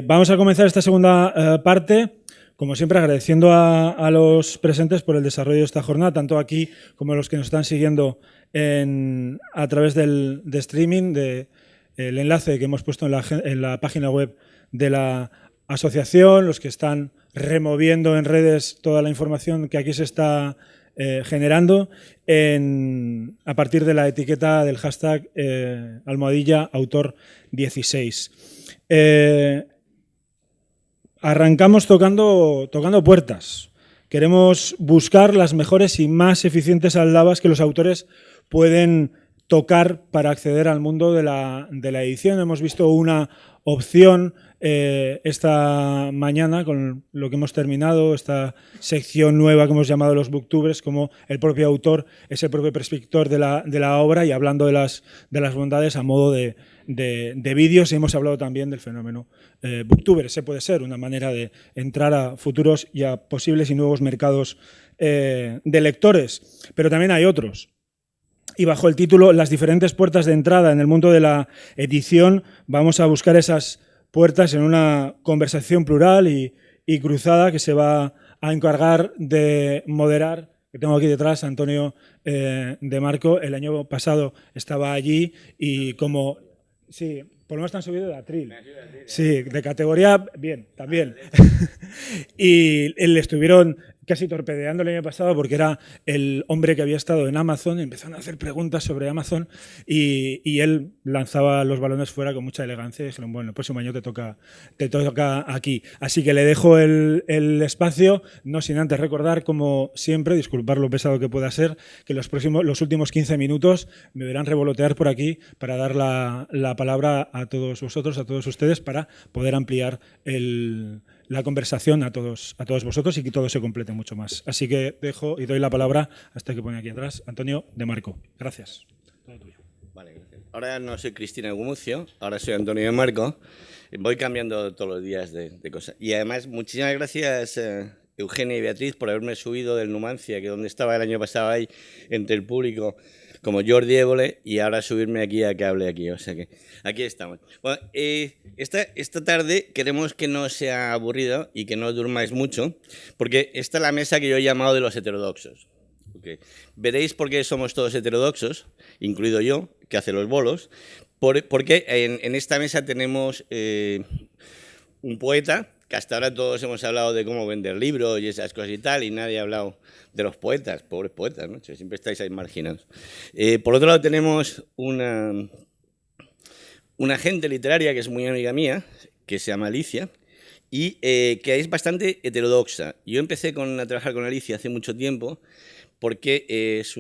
Vamos a comenzar esta segunda parte, como siempre, agradeciendo a los presentes por el desarrollo de esta jornada, tanto aquí como los que nos están siguiendo a través de streaming, el enlace que hemos puesto en la página web de la asociación, los que están removiendo en redes toda la información que aquí se está generando a partir de la etiqueta del hashtag #autor16. Arrancamos tocando puertas. Queremos buscar las mejores y más eficientes aldabas que los autores pueden tocar para acceder al mundo de la edición. Hemos visto una opción esta mañana con lo que hemos terminado, esta sección nueva que hemos llamado los booktubers, como el propio autor es el propio prescriptor de la obra y hablando de las bondades a modo de vídeos. Y hemos hablado también del fenómeno booktuber. Ese puede ser una manera de entrar a futuros y a posibles y nuevos mercados de lectores, pero también hay otros. Y bajo el título Las diferentes puertas de entrada en el mundo de la edición, vamos a buscar esas puertas en una conversación plural y cruzada que se va a encargar de moderar, que tengo aquí detrás, Antonio de Marco. El año pasado estaba allí y como... Sí, por lo menos están subido de atril. Sí, de categoría, bien, también. Y le estuvieron casi torpedeando el año pasado porque era el hombre que había estado en Amazon, y empezaron a hacer preguntas sobre Amazon y él lanzaba los balones fuera con mucha elegancia y dijeron, bueno, el próximo año te toca aquí. Así que le dejo el espacio, no sin antes recordar, como siempre, disculpar lo pesado que pueda ser, que los últimos 15 minutos me verán revolotear por aquí para dar la palabra a todos vosotros, a todos ustedes, para poder ampliar la conversación a todos vosotros y que todo se complete mucho más. Así que dejo y doy la palabra a este que pone aquí atrás, Antonio de Marco. Gracias. Todo tuyo. Vale, gracias. Ahora no soy Cristina Gumucio, ahora soy Antonio de Marco. Voy cambiando todos los días de cosas. Y además, muchísimas gracias Eugenia y Beatriz por haberme subido del Numancia, que donde estaba el año pasado ahí entre el público, como Jordi Évole, y ahora subirme aquí a que hable aquí. O sea que aquí estamos. Bueno, esta tarde queremos que no sea aburrida y que no durmáis mucho, porque esta es la mesa que yo he llamado de los heterodoxos. Okay. Veréis por qué somos todos heterodoxos, incluido yo, que hace los bolos, porque en esta mesa tenemos un poeta, que hasta ahora todos hemos hablado de cómo vender libros y esas cosas y tal, y nadie ha hablado de los poetas, pobres poetas, ¿no? Siempre estáis ahí marginados. Por otro lado tenemos una agente literaria que es muy amiga mía, que se llama Alicia, y que es bastante heterodoxa. Yo empecé a trabajar con Alicia hace mucho tiempo, porque es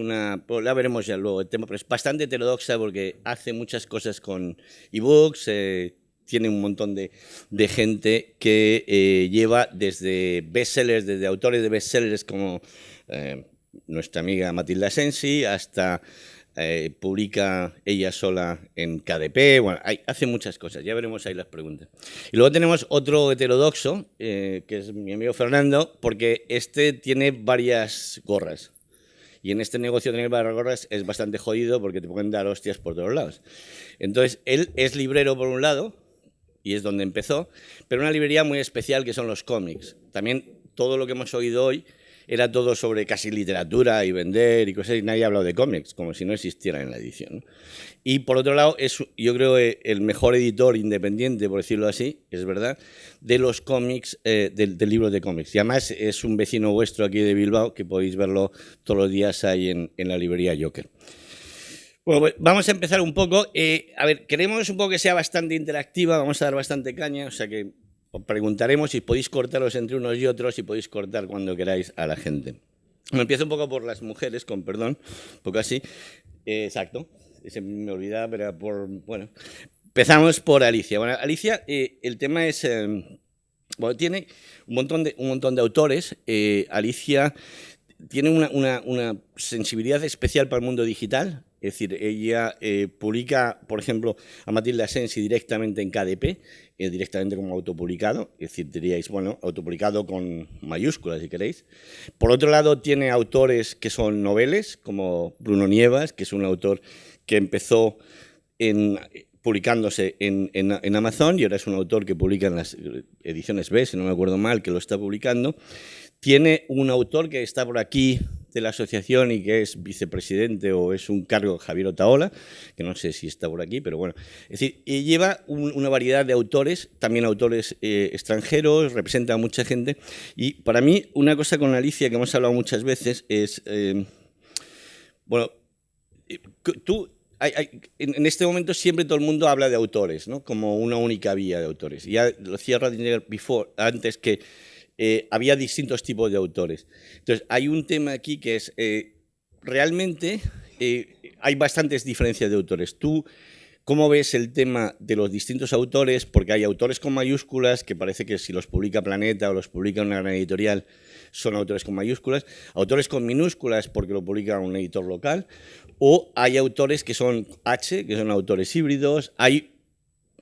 pues la veremos ya luego el tema, pero es bastante heterodoxa porque hace muchas cosas con ebooks, tiene un montón de gente que lleva desde bestsellers, desde autores de bestsellers como nuestra amiga Matilda Sensi, hasta publica ella sola en KDP, bueno, hace muchas cosas, ya veremos ahí las preguntas. Y luego tenemos otro heterodoxo, que es mi amigo Fernando, porque este tiene varias gorras. Y en este negocio tener varias gorras es bastante jodido porque te pueden dar hostias por todos lados. Entonces, él es librero por un lado, y es donde empezó, pero una librería muy especial que son los cómics. También todo lo que hemos oído hoy era todo sobre casi literatura y vender y cosas, y nadie ha hablado de cómics, como si no existieran en la edición, ¿no? Y por otro lado, yo creo el mejor editor independiente, por decirlo así, es verdad, de los cómics, del libro de cómics. Y además es un vecino vuestro aquí de Bilbao, que podéis verlo todos los días ahí en la librería Joker. Bueno, pues vamos a empezar un poco. A ver, queremos un poco que sea bastante interactiva, vamos a dar bastante caña, o sea que os preguntaremos si podéis cortaros entre unos y otros y podéis cortar cuando queráis a la gente. Me empiezo un poco por las mujeres, con perdón, un poco así. Exacto, se me olvidaba, pero bueno. Empezamos por Alicia. Bueno, Alicia, el tema es... bueno, tiene un montón de autores. Alicia tiene una sensibilidad especial para el mundo digital. Es decir, ella publica, por ejemplo, a Matilda Sensi directamente en KDP, directamente como autopublicado. Es decir, diríais, bueno, autopublicado con mayúsculas, si queréis. Por otro lado, tiene autores que son noveles, como Bruno Nievas, que es un autor que empezó publicándose en Amazon, y ahora es un autor que publica en las ediciones B, si no me acuerdo mal, que lo está publicando. Tiene un autor que está por aquí de la asociación y que es vicepresidente o es un cargo, Javier Otaola, que no sé si está por aquí, pero bueno. Es decir, y lleva una variedad de autores, también autores extranjeros, representa a mucha gente. Y para mí, una cosa con Alicia que hemos hablado muchas veces es, bueno, tú... en este momento siempre todo el mundo habla de autores, ¿no? Como una única vía de autores. Ya lo decía Ratzinger antes que había distintos tipos de autores. Entonces, hay un tema aquí que es, realmente hay bastantes diferencias de autores. ¿Tú cómo ves el tema de los distintos autores? Porque hay autores con mayúsculas, que parece que si los publica Planeta o los publica una gran editorial, son autores con mayúsculas. Autores con minúsculas, porque lo publica un editor local. O hay autores que son H, que son autores híbridos. Hay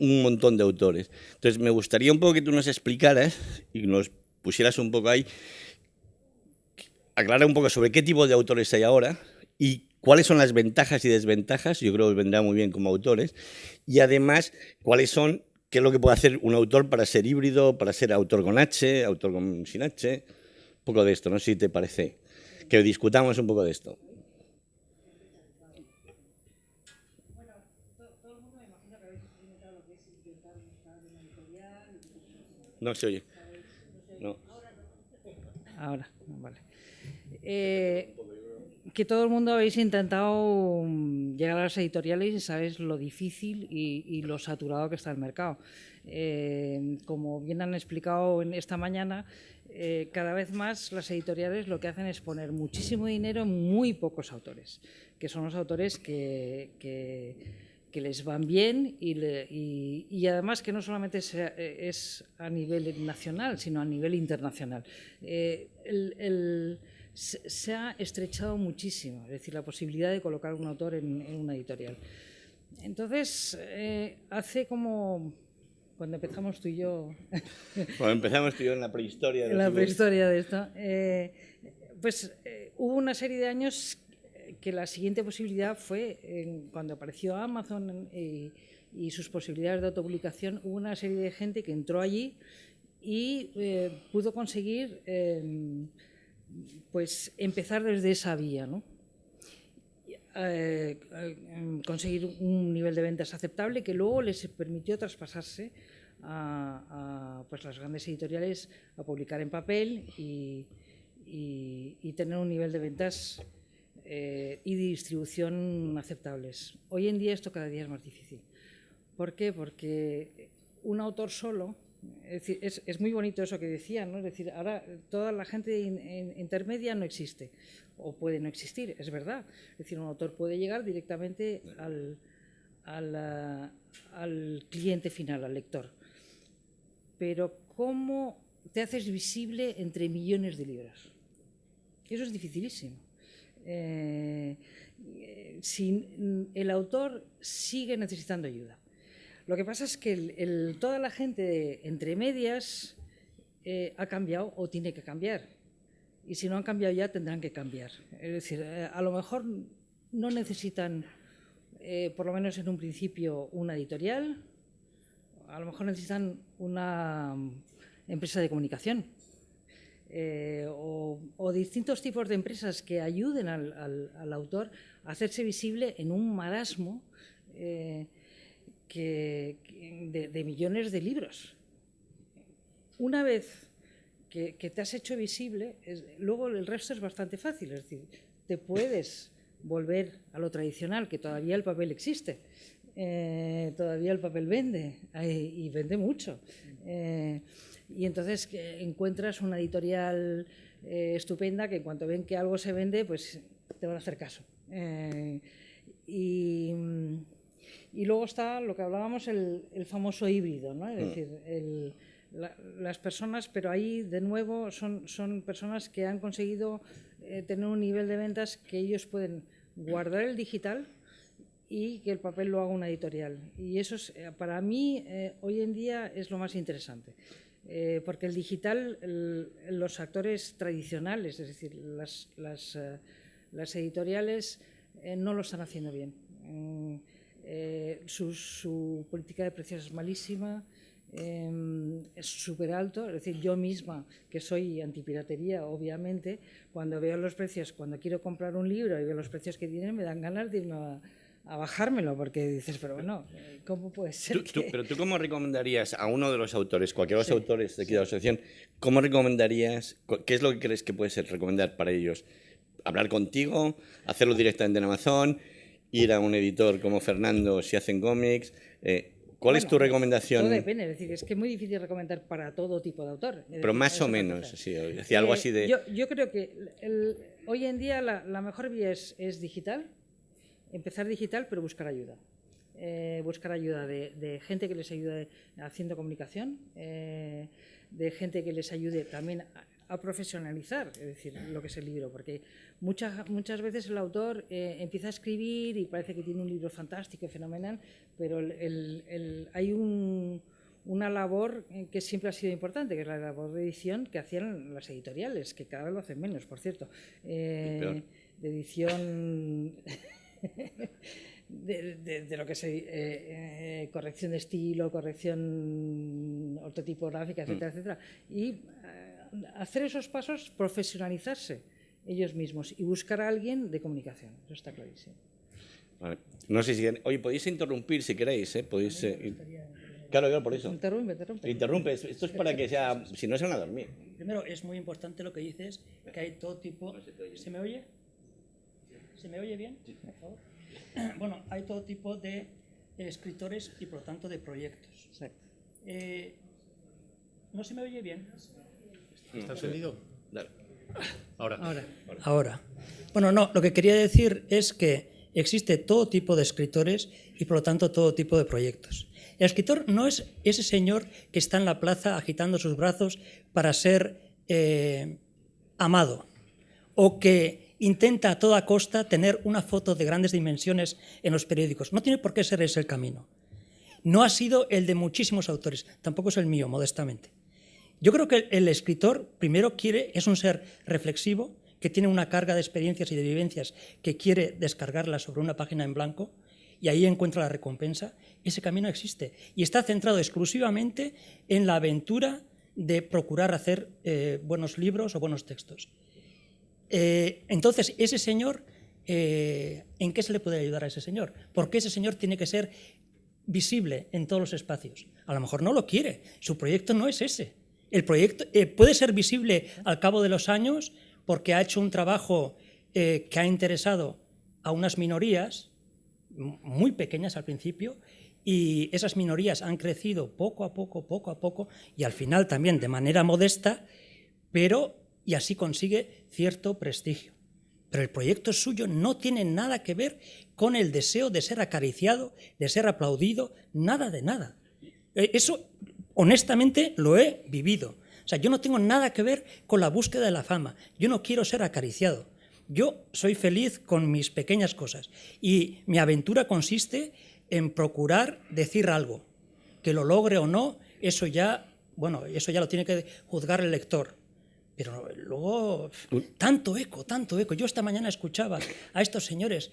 un montón de autores. Entonces, me gustaría un poco que tú nos explicaras y nos pusieras un poco ahí, aclarar un poco sobre qué tipo de autores hay ahora y cuáles son las ventajas y desventajas, yo creo que vendrá muy bien como autores, y además, qué es lo que puede hacer un autor para ser híbrido, para ser autor con H, autor sin H, un poco de esto, no sé si te parece, que discutamos un poco de esto. No se oye. No. Ahora, vale. Que todo el mundo habéis intentado llegar a las editoriales y sabéis lo difícil y lo saturado que está el mercado. Como bien han explicado esta mañana, cada vez más las editoriales lo que hacen es poner muchísimo dinero en muy pocos autores, que son los autores que les van bien y además que no solamente es a nivel nacional, sino a nivel internacional. Se ha estrechado muchísimo, es decir, la posibilidad de colocar un autor en una editorial. Entonces, hace como... Cuando empezamos tú y yo... Cuando empezamos tú y yo en la prehistoria. En la prehistoria de esto. Hubo una serie de años que la siguiente posibilidad fue, cuando apareció Amazon y sus posibilidades de autopublicación, hubo una serie de gente que entró allí y pudo conseguir pues empezar desde esa vía, ¿no? Conseguir un nivel de ventas aceptable que luego les permitió traspasarse a pues las grandes editoriales a publicar en papel y tener un nivel de ventas y de distribución aceptables. Hoy en día esto cada día es más difícil. ¿Por qué? Porque un autor solo, es decir, es muy bonito eso que decía, ¿no? Es decir, ahora toda la gente intermedia no existe o puede no existir, es verdad. Es decir, un autor puede llegar directamente al cliente final, al lector. Pero ¿cómo te haces visible entre millones de libros? Eso es dificilísimo. El autor sigue necesitando ayuda. Lo que pasa es que toda la gente entre medias ha cambiado o tiene que cambiar. Y si no han cambiado ya, tendrán que cambiar. Es decir, a lo mejor no necesitan, por lo menos en un principio, una editorial. A lo mejor necesitan una empresa de comunicación. O distintos tipos de empresas que ayuden al autor a hacerse visible en un marasmo de millones de libros. Una vez que te has hecho visible, luego el resto es bastante fácil. Es decir, te puedes volver a lo tradicional, que todavía el papel existe, todavía el papel vende y vende mucho. Y entonces encuentras una editorial estupenda que en cuanto ven que algo se vende, pues te van a hacer caso. Y luego está lo que hablábamos, el famoso híbrido, ¿no? Es decir, las personas, pero ahí de nuevo son personas que han conseguido tener un nivel de ventas que ellos pueden guardar el digital y que el papel lo haga una editorial. Y eso es, para mí, hoy en día es lo más interesante. Porque el digital, los actores tradicionales, es decir, las editoriales no lo están haciendo bien. Su política de precios es malísima, es súper alto. Es decir, yo misma, que soy antipiratería, obviamente, cuando veo los precios, cuando quiero comprar un libro y veo los precios que tienen, me dan ganas de irme a bajármelo, porque dices, pero bueno, ¿cómo puede ser Pero tú, ¿cómo recomendarías a uno de los autores, cualquiera de los autores de aquí de la asociación, cómo recomendarías, qué es lo que crees que puede ser recomendar para ellos? ¿Hablar contigo? ¿Hacerlo directamente en Amazon? ¿Ir a un editor como Fernando si hacen cómics? ¿Cuál es tu recomendación? Todo depende, es decir, es que es muy difícil recomendar para todo tipo de autor. Pero más o menos, sí, algo así de... Yo creo que hoy en día la mejor vía es digital, empezar digital, pero buscar ayuda. Buscar ayuda de gente que les ayude haciendo comunicación, de gente que les ayude también a profesionalizar, es decir, lo que es el libro, porque muchas veces el autor empieza a escribir y parece que tiene un libro fantástico y fenomenal, pero hay una labor que siempre ha sido importante, que es la labor de edición que hacían las editoriales, que cada vez lo hacen menos, por cierto, de edición... de lo que es corrección de estilo, corrección ortotipográfica, etcétera, etcétera. Y hacer esos pasos, profesionalizarse ellos mismos y buscar a alguien de comunicación. Eso está clarísimo. Vale. No sé si... Oye, podéis interrumpir si queréis, ¿eh? Podéis... Claro, por eso. Interrumpe. Esto es para que sea... Si no, se van a dormir. Primero, es muy importante lo que dices, que hay todo tipo... ¿Se me oye? ¿Se me oye bien? Por favor. Bueno, hay todo tipo de escritores y, por lo tanto, de proyectos. ¿No se me oye bien? ¿Está encendido? Dale. Ahora. Bueno, no, lo que quería decir es que existe todo tipo de escritores y, por lo tanto, todo tipo de proyectos. El escritor no es ese señor que está en la plaza agitando sus brazos para ser amado, o que intenta a toda costa tener una foto de grandes dimensiones en los periódicos. No tiene por qué ser ese el camino. No ha sido el de muchísimos autores, tampoco es el mío, modestamente. Yo creo que el escritor primero es un ser reflexivo, que tiene una carga de experiencias y de vivencias que quiere descargarlas sobre una página en blanco y ahí encuentra la recompensa. Ese camino existe y está centrado exclusivamente en la aventura de procurar hacer buenos libros o buenos textos. Entonces, ese señor, ¿en qué se le puede ayudar a ese señor? Porque ese señor tiene que ser visible en todos los espacios. A lo mejor no lo quiere, su proyecto no es ese. El proyecto puede ser visible al cabo de los años porque ha hecho un trabajo que ha interesado a unas minorías muy pequeñas al principio, y esas minorías han crecido poco a poco, y al final también de manera modesta, y así consigue cierto prestigio. Pero el proyecto suyo no tiene nada que ver con el deseo de ser acariciado, de ser aplaudido, nada de nada. Eso, honestamente, lo he vivido. O sea, yo no tengo nada que ver con la búsqueda de la fama. Yo no quiero ser acariciado. Yo soy feliz con mis pequeñas cosas. Y mi aventura consiste en procurar decir algo. Que lo logre o no, eso ya lo tiene que juzgar el lector. Pero luego, tanto eco. Yo esta mañana escuchaba a estos señores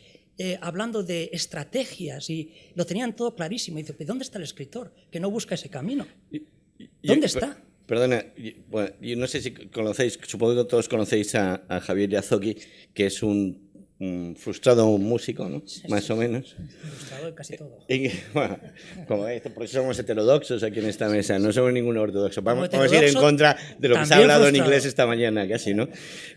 hablando de estrategias y lo tenían todo clarísimo. Y dice, ¿dónde está el escritor que no busca ese camino? ¿Dónde está? Perdona, bueno, yo no sé si conocéis, supongo que todos conocéis a Javier Yazoqui, que es un frustrado músico, ¿no? Sí, más o menos. Frustrado en casi todo. Bueno, como esto, por eso somos heterodoxos aquí en esta mesa, no somos ninguno ortodoxo. Vamos a ir en contra de lo que se ha hablado en inglés esta mañana, casi, ¿no?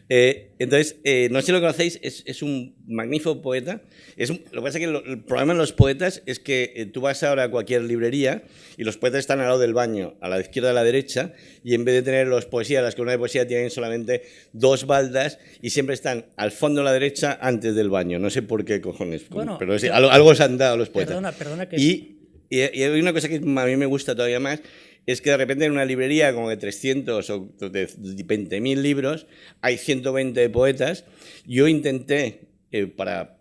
Entonces, no sé si lo conocéis, es un magnífico poeta. Lo que pasa es que el problema en los poetas es que tú vas ahora a cualquier librería y los poetas están al lado del baño, a la izquierda y a la derecha, y en vez de tener las columnas de poesía tienen solamente dos baldas y siempre están al fondo a la derecha antes del baño. No sé por qué cojones, bueno, pero algo se han dado los poetas. Perdona que... Y hay una cosa que a mí me gusta todavía más, es que de repente en una librería como de 300 o de 20.000 libros hay 120 poetas. Yo intenté, para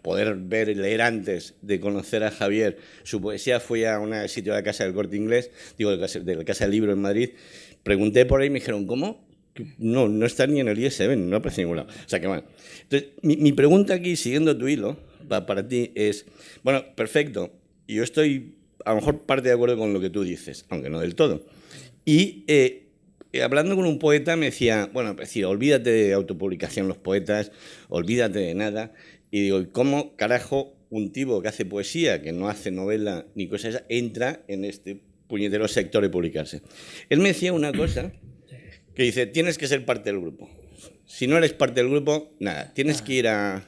poder ver y leer antes de conocer a Javier su poesía, fui a un sitio de la Casa del Corte Inglés, de la Casa del Libro en Madrid, pregunté por ahí y me dijeron, ¿cómo? No está ni en el ISBN, no aparece en ningún lado. O sea que bueno. Entonces, mi pregunta aquí, siguiendo tu hilo, para ti es, bueno, perfecto, y yo estoy a lo mejor parte de acuerdo con lo que tú dices, aunque no del todo. Y hablando con un poeta me decía, bueno, es decir, olvídate de autopublicación los poetas, olvídate de nada. Y digo, ¿cómo carajo un tipo que hace poesía, que no hace novela ni cosas, entra en este puñetero sector de publicarse? Él me decía una cosa que dice, tienes que ser parte del grupo. Si no eres parte del grupo, nada, tienes que ir a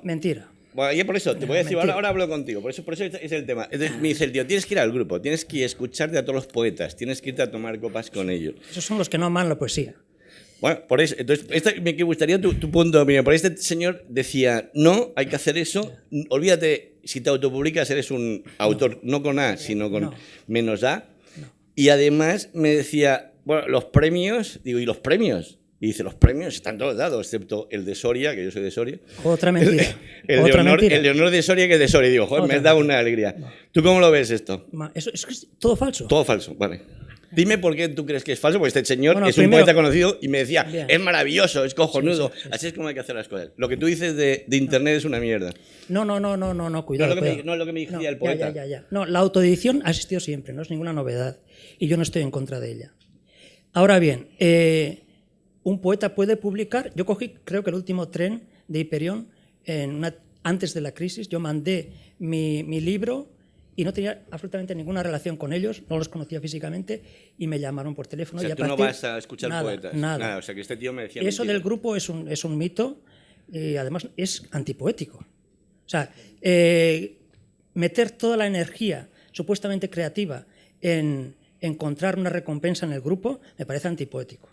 Mentira. Bueno, y por eso, te voy a decir, Mentira. ahora hablo contigo, por eso es el tema. Entonces, me dice el tío, tienes que ir al grupo, tienes que escucharte a todos los poetas, tienes que irte a tomar copas con ellos. Esos son los que no aman la poesía. Bueno, por eso, entonces, me gustaría tu punto de opinión. Por este señor decía, no, hay que hacer eso, olvídate, si te autopublicas eres un autor, no con A, sino con menos A. Y además me decía, bueno, los premios, digo, ¿y los premios? Y dice, los premios están todos dados, excepto el de Soria, que yo soy de Soria. Otra mentira. El de honor de Soria, que es de Soria. Digo, joder, me has dado una alegría. ¿Tú cómo lo ves esto? Eso es todo falso. Todo falso, vale. Dime por qué tú crees que es falso, porque este señor Bueno, es un primero, poeta conocido y me decía, bien. es maravilloso, es cojonudo, Sí. así es como hay que hacer las cosas. Lo que tú dices de Internet es una mierda. No, cuidado. No es lo que me decía el poeta. Ya. No, la autoedición ha existido siempre, no es ninguna novedad. Y yo no estoy en contra de ella. Ahora bien, un poeta puede publicar. Yo cogí, creo que el último tren de Hiperión, antes de la crisis. Yo mandé mi libro y no tenía absolutamente ninguna relación con ellos, no los conocía físicamente y me llamaron por teléfono. O sea, y a tú no partir, vas a escuchar poetas. Nada. O sea, que este tío me decía Eso mentira. del grupo es un mito y además es antipoético. O sea, meter toda la energía supuestamente creativa en encontrar una recompensa en el grupo me parece antipoético.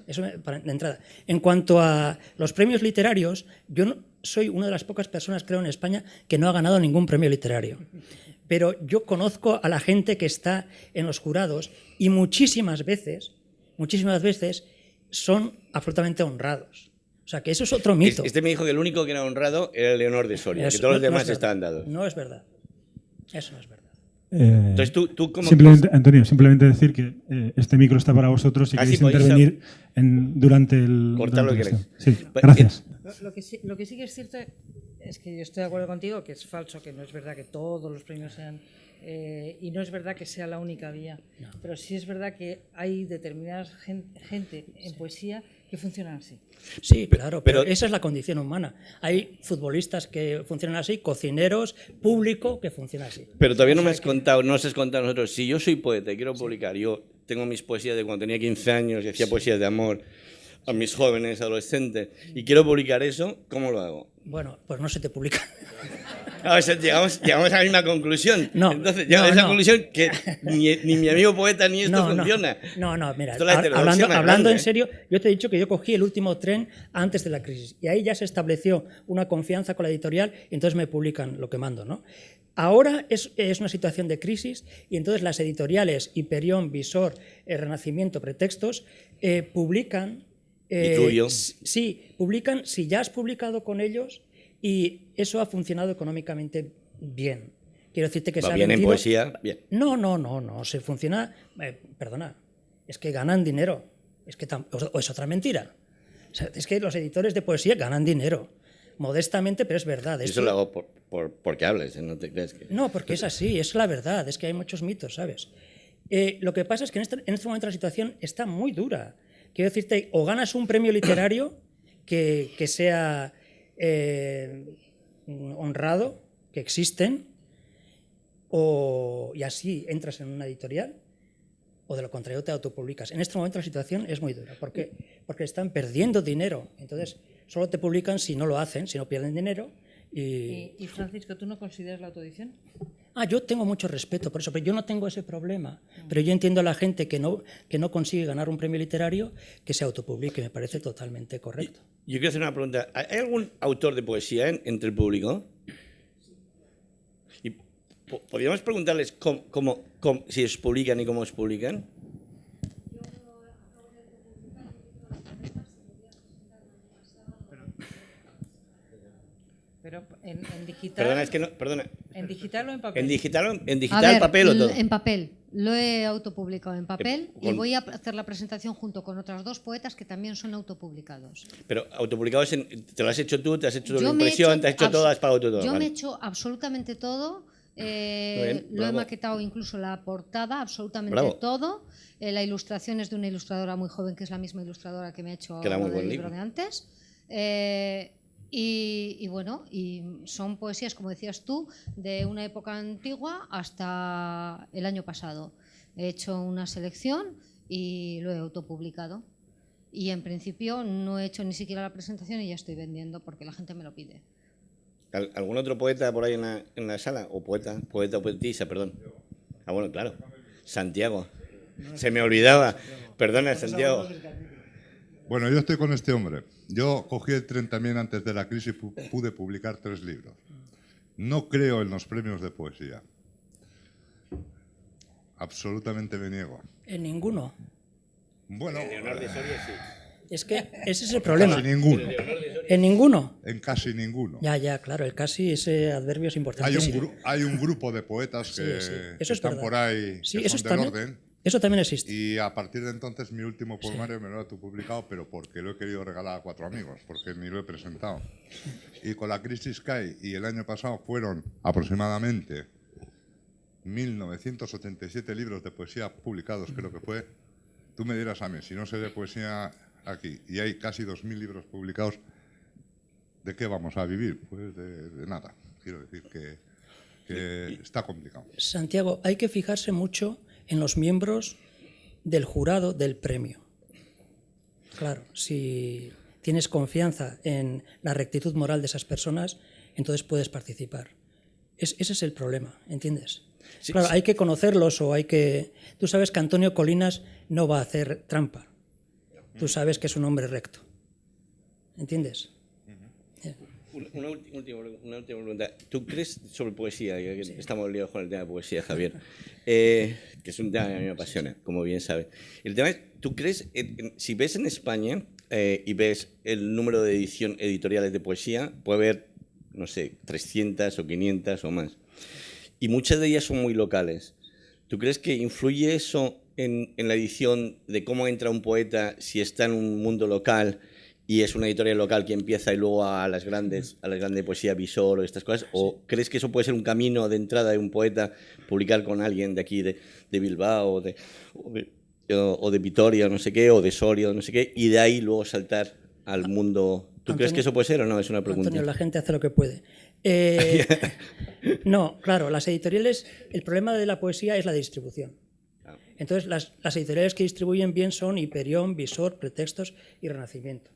Eso de entrada. En cuanto a los premios literarios, yo soy una de las pocas personas, creo, en España que no ha ganado ningún premio literario. Pero yo conozco a la gente que está en los jurados y muchísimas veces son absolutamente honrados. O sea, que eso es otro mito. Este me dijo que el único que era honrado era el Leonor de Soria, que todos los demás estaban dados. No es verdad. Eso no es verdad. Entonces, ¿tú cómo Antonio, simplemente decir que este micro está para vosotros si queréis intervenir durante el... Cortar lo que esto. queráis. Sí, gracias. Lo que sí que es cierto es que yo estoy de acuerdo contigo, que es falso, que no es verdad que todos los premios sean... y no es verdad que sea la única vía, pero sí es verdad que hay determinada gente en poesía que funcionan así. Sí, claro, pero esa es la condición humana. Hay futbolistas que funcionan así, cocineros, público que funciona así. Pero todavía no me has contado, no os has contado a nosotros. Si yo soy poeta y quiero publicar, yo tengo mis poesías de cuando tenía 15 años y hacía poesías de amor a mis jóvenes, adolescentes, y quiero publicar eso, ¿cómo lo hago? Bueno, pues no se te publica. O sea, llegamos a la misma conclusión. No, Entonces, llegamos a esa conclusión que ni mi amigo poeta ni esto funciona. No, mira, Esto es la heterodoxia más hablando grande, en serio, yo te he dicho que yo cogí el último tren antes de la crisis y ahí ya se estableció una confianza con la editorial y entonces me publican lo que mando, ¿no? Ahora es una situación de crisis y entonces las editoriales Hiperión, Visor, Renacimiento, Pretextos publican... ¿Y tuyo? Sí, publican si ya has publicado con ellos y eso ha funcionado económicamente bien. Quiero decirte que ¿Va se ha bien vendido... en poesía? Bien. No, se funciona... perdona, es que ganan dinero. Es que o es otra mentira. O sea, es que los editores de poesía ganan dinero. Modestamente, pero es verdad. Eso lo hago porque hables, no te crees que... No, porque es así, es la verdad. Es que hay muchos mitos, ¿sabes? Lo que pasa es que en este momento la situación está muy dura. Quiero decirte, o ganas un premio literario que sea honrado, que existen, y así entras en una editorial, o de lo contrario te autopublicas. En este momento la situación es muy dura. ¿Por qué? Porque están perdiendo dinero. Entonces, solo te publican si no lo hacen, si no pierden dinero. Y Francisco, ¿tú no consideras la autoedición? Yo tengo mucho respeto por eso, pero yo no tengo ese problema. Pero yo entiendo a la gente que no consigue ganar un premio literario que se autopublique, me parece totalmente correcto. Yo quiero hacer una pregunta. ¿Hay algún autor de poesía entre el público? Y podríamos preguntarles si os publican y cómo os publican. Pero en digital... Perdona, es que no... Perdona. ¿En digital o en papel? ¿En digital, A ver, papel o todo? En papel. Lo he autopublicado en papel y con- voy a hacer la presentación junto con otras dos poetas que también son autopublicados. Pero autopublicados, ¿te lo has hecho tú? ¿Te has hecho la Yo me he impresión? ¿Te has hecho abs- todo? ¿Has pagado tú todo? Yo me Vale. he hecho absolutamente todo. bien, Lo he bravo. maquetado incluso la portada, absolutamente Bravo. todo. La ilustración es de una ilustradora muy joven, que es la misma ilustradora que me ha hecho Que era lo muy del buen libro libro. de antes. Y bueno, y son poesías, como decías tú, de una época antigua hasta el año pasado. He hecho una selección y lo he autopublicado. Y en principio no he hecho ni siquiera la presentación y ya estoy vendiendo porque la gente me lo pide. ¿Algún otro poeta por ahí en la sala? ¿O poeta o poetisa, perdón? Ah, bueno, claro. Santiago. Se me olvidaba. Perdona, Santiago. Bueno, yo estoy con este hombre. Yo cogí el tren también antes de la crisis y pude publicar 3 libros. No creo en los premios de poesía. Absolutamente me niego. En ninguno. Bueno, Es que ese es el problema. casi ninguno. En ninguno. En casi ninguno. Ya, claro, el casi, ese adverbio es importantísimo. Hay un grupo de poetas Sí, que, sí, que eso es están verdad. por ahí, Sí, que eso son es del también, orden. eso también existe. Y a partir de entonces mi último poemario me lo he autopublicado, pero porque lo he querido regalar a 4 amigos, porque ni lo he presentado. Y con la crisis que hay, y el año pasado fueron aproximadamente 1987 libros de poesía publicados, creo que fue. Tú me dirás a mí, si no sé de poesía aquí, y hay casi 2000 libros publicados, ¿de qué vamos a vivir? Pues de nada. Quiero decir que está complicado. Santiago, hay que fijarse mucho en los miembros del jurado del premio. Claro, si tienes confianza en la rectitud moral de esas personas, entonces puedes participar. Ese es el problema, ¿entiendes? Sí, claro, sí. hay que conocerlos o hay que... Tú sabes que Antonio Colinas no va a hacer trampa. Tú sabes que es un hombre recto. ¿Entiendes? Una última pregunta. ¿Tú crees sobre poesía? Que estamos liados con el tema de poesía, Javier. Que es un tema que a mí me apasiona, como bien sabes. El tema es, ¿tú crees, si ves en España y ves el número de editoriales de poesía, puede haber, no sé, 300 o 500 o más? Y muchas de ellas son muy locales. ¿Tú crees que influye eso en la edición de cómo entra un poeta si está en un mundo local y es una editorial local que empieza y luego a las grandes poesía Visor o estas cosas? ¿O crees que eso puede ser un camino de entrada de un poeta, publicar con alguien de aquí, de Bilbao o de Vitoria, no sé qué, o de Soria, no sé qué, y de ahí luego saltar al mundo? ¿Tú crees que eso puede ser o no? Es una pregunta. Antonio, la gente hace lo que puede. No, claro, las editoriales, el problema de la poesía es la distribución. Entonces, las editoriales que distribuyen bien son Hiperión, Visor, Pretextos y Renacimiento.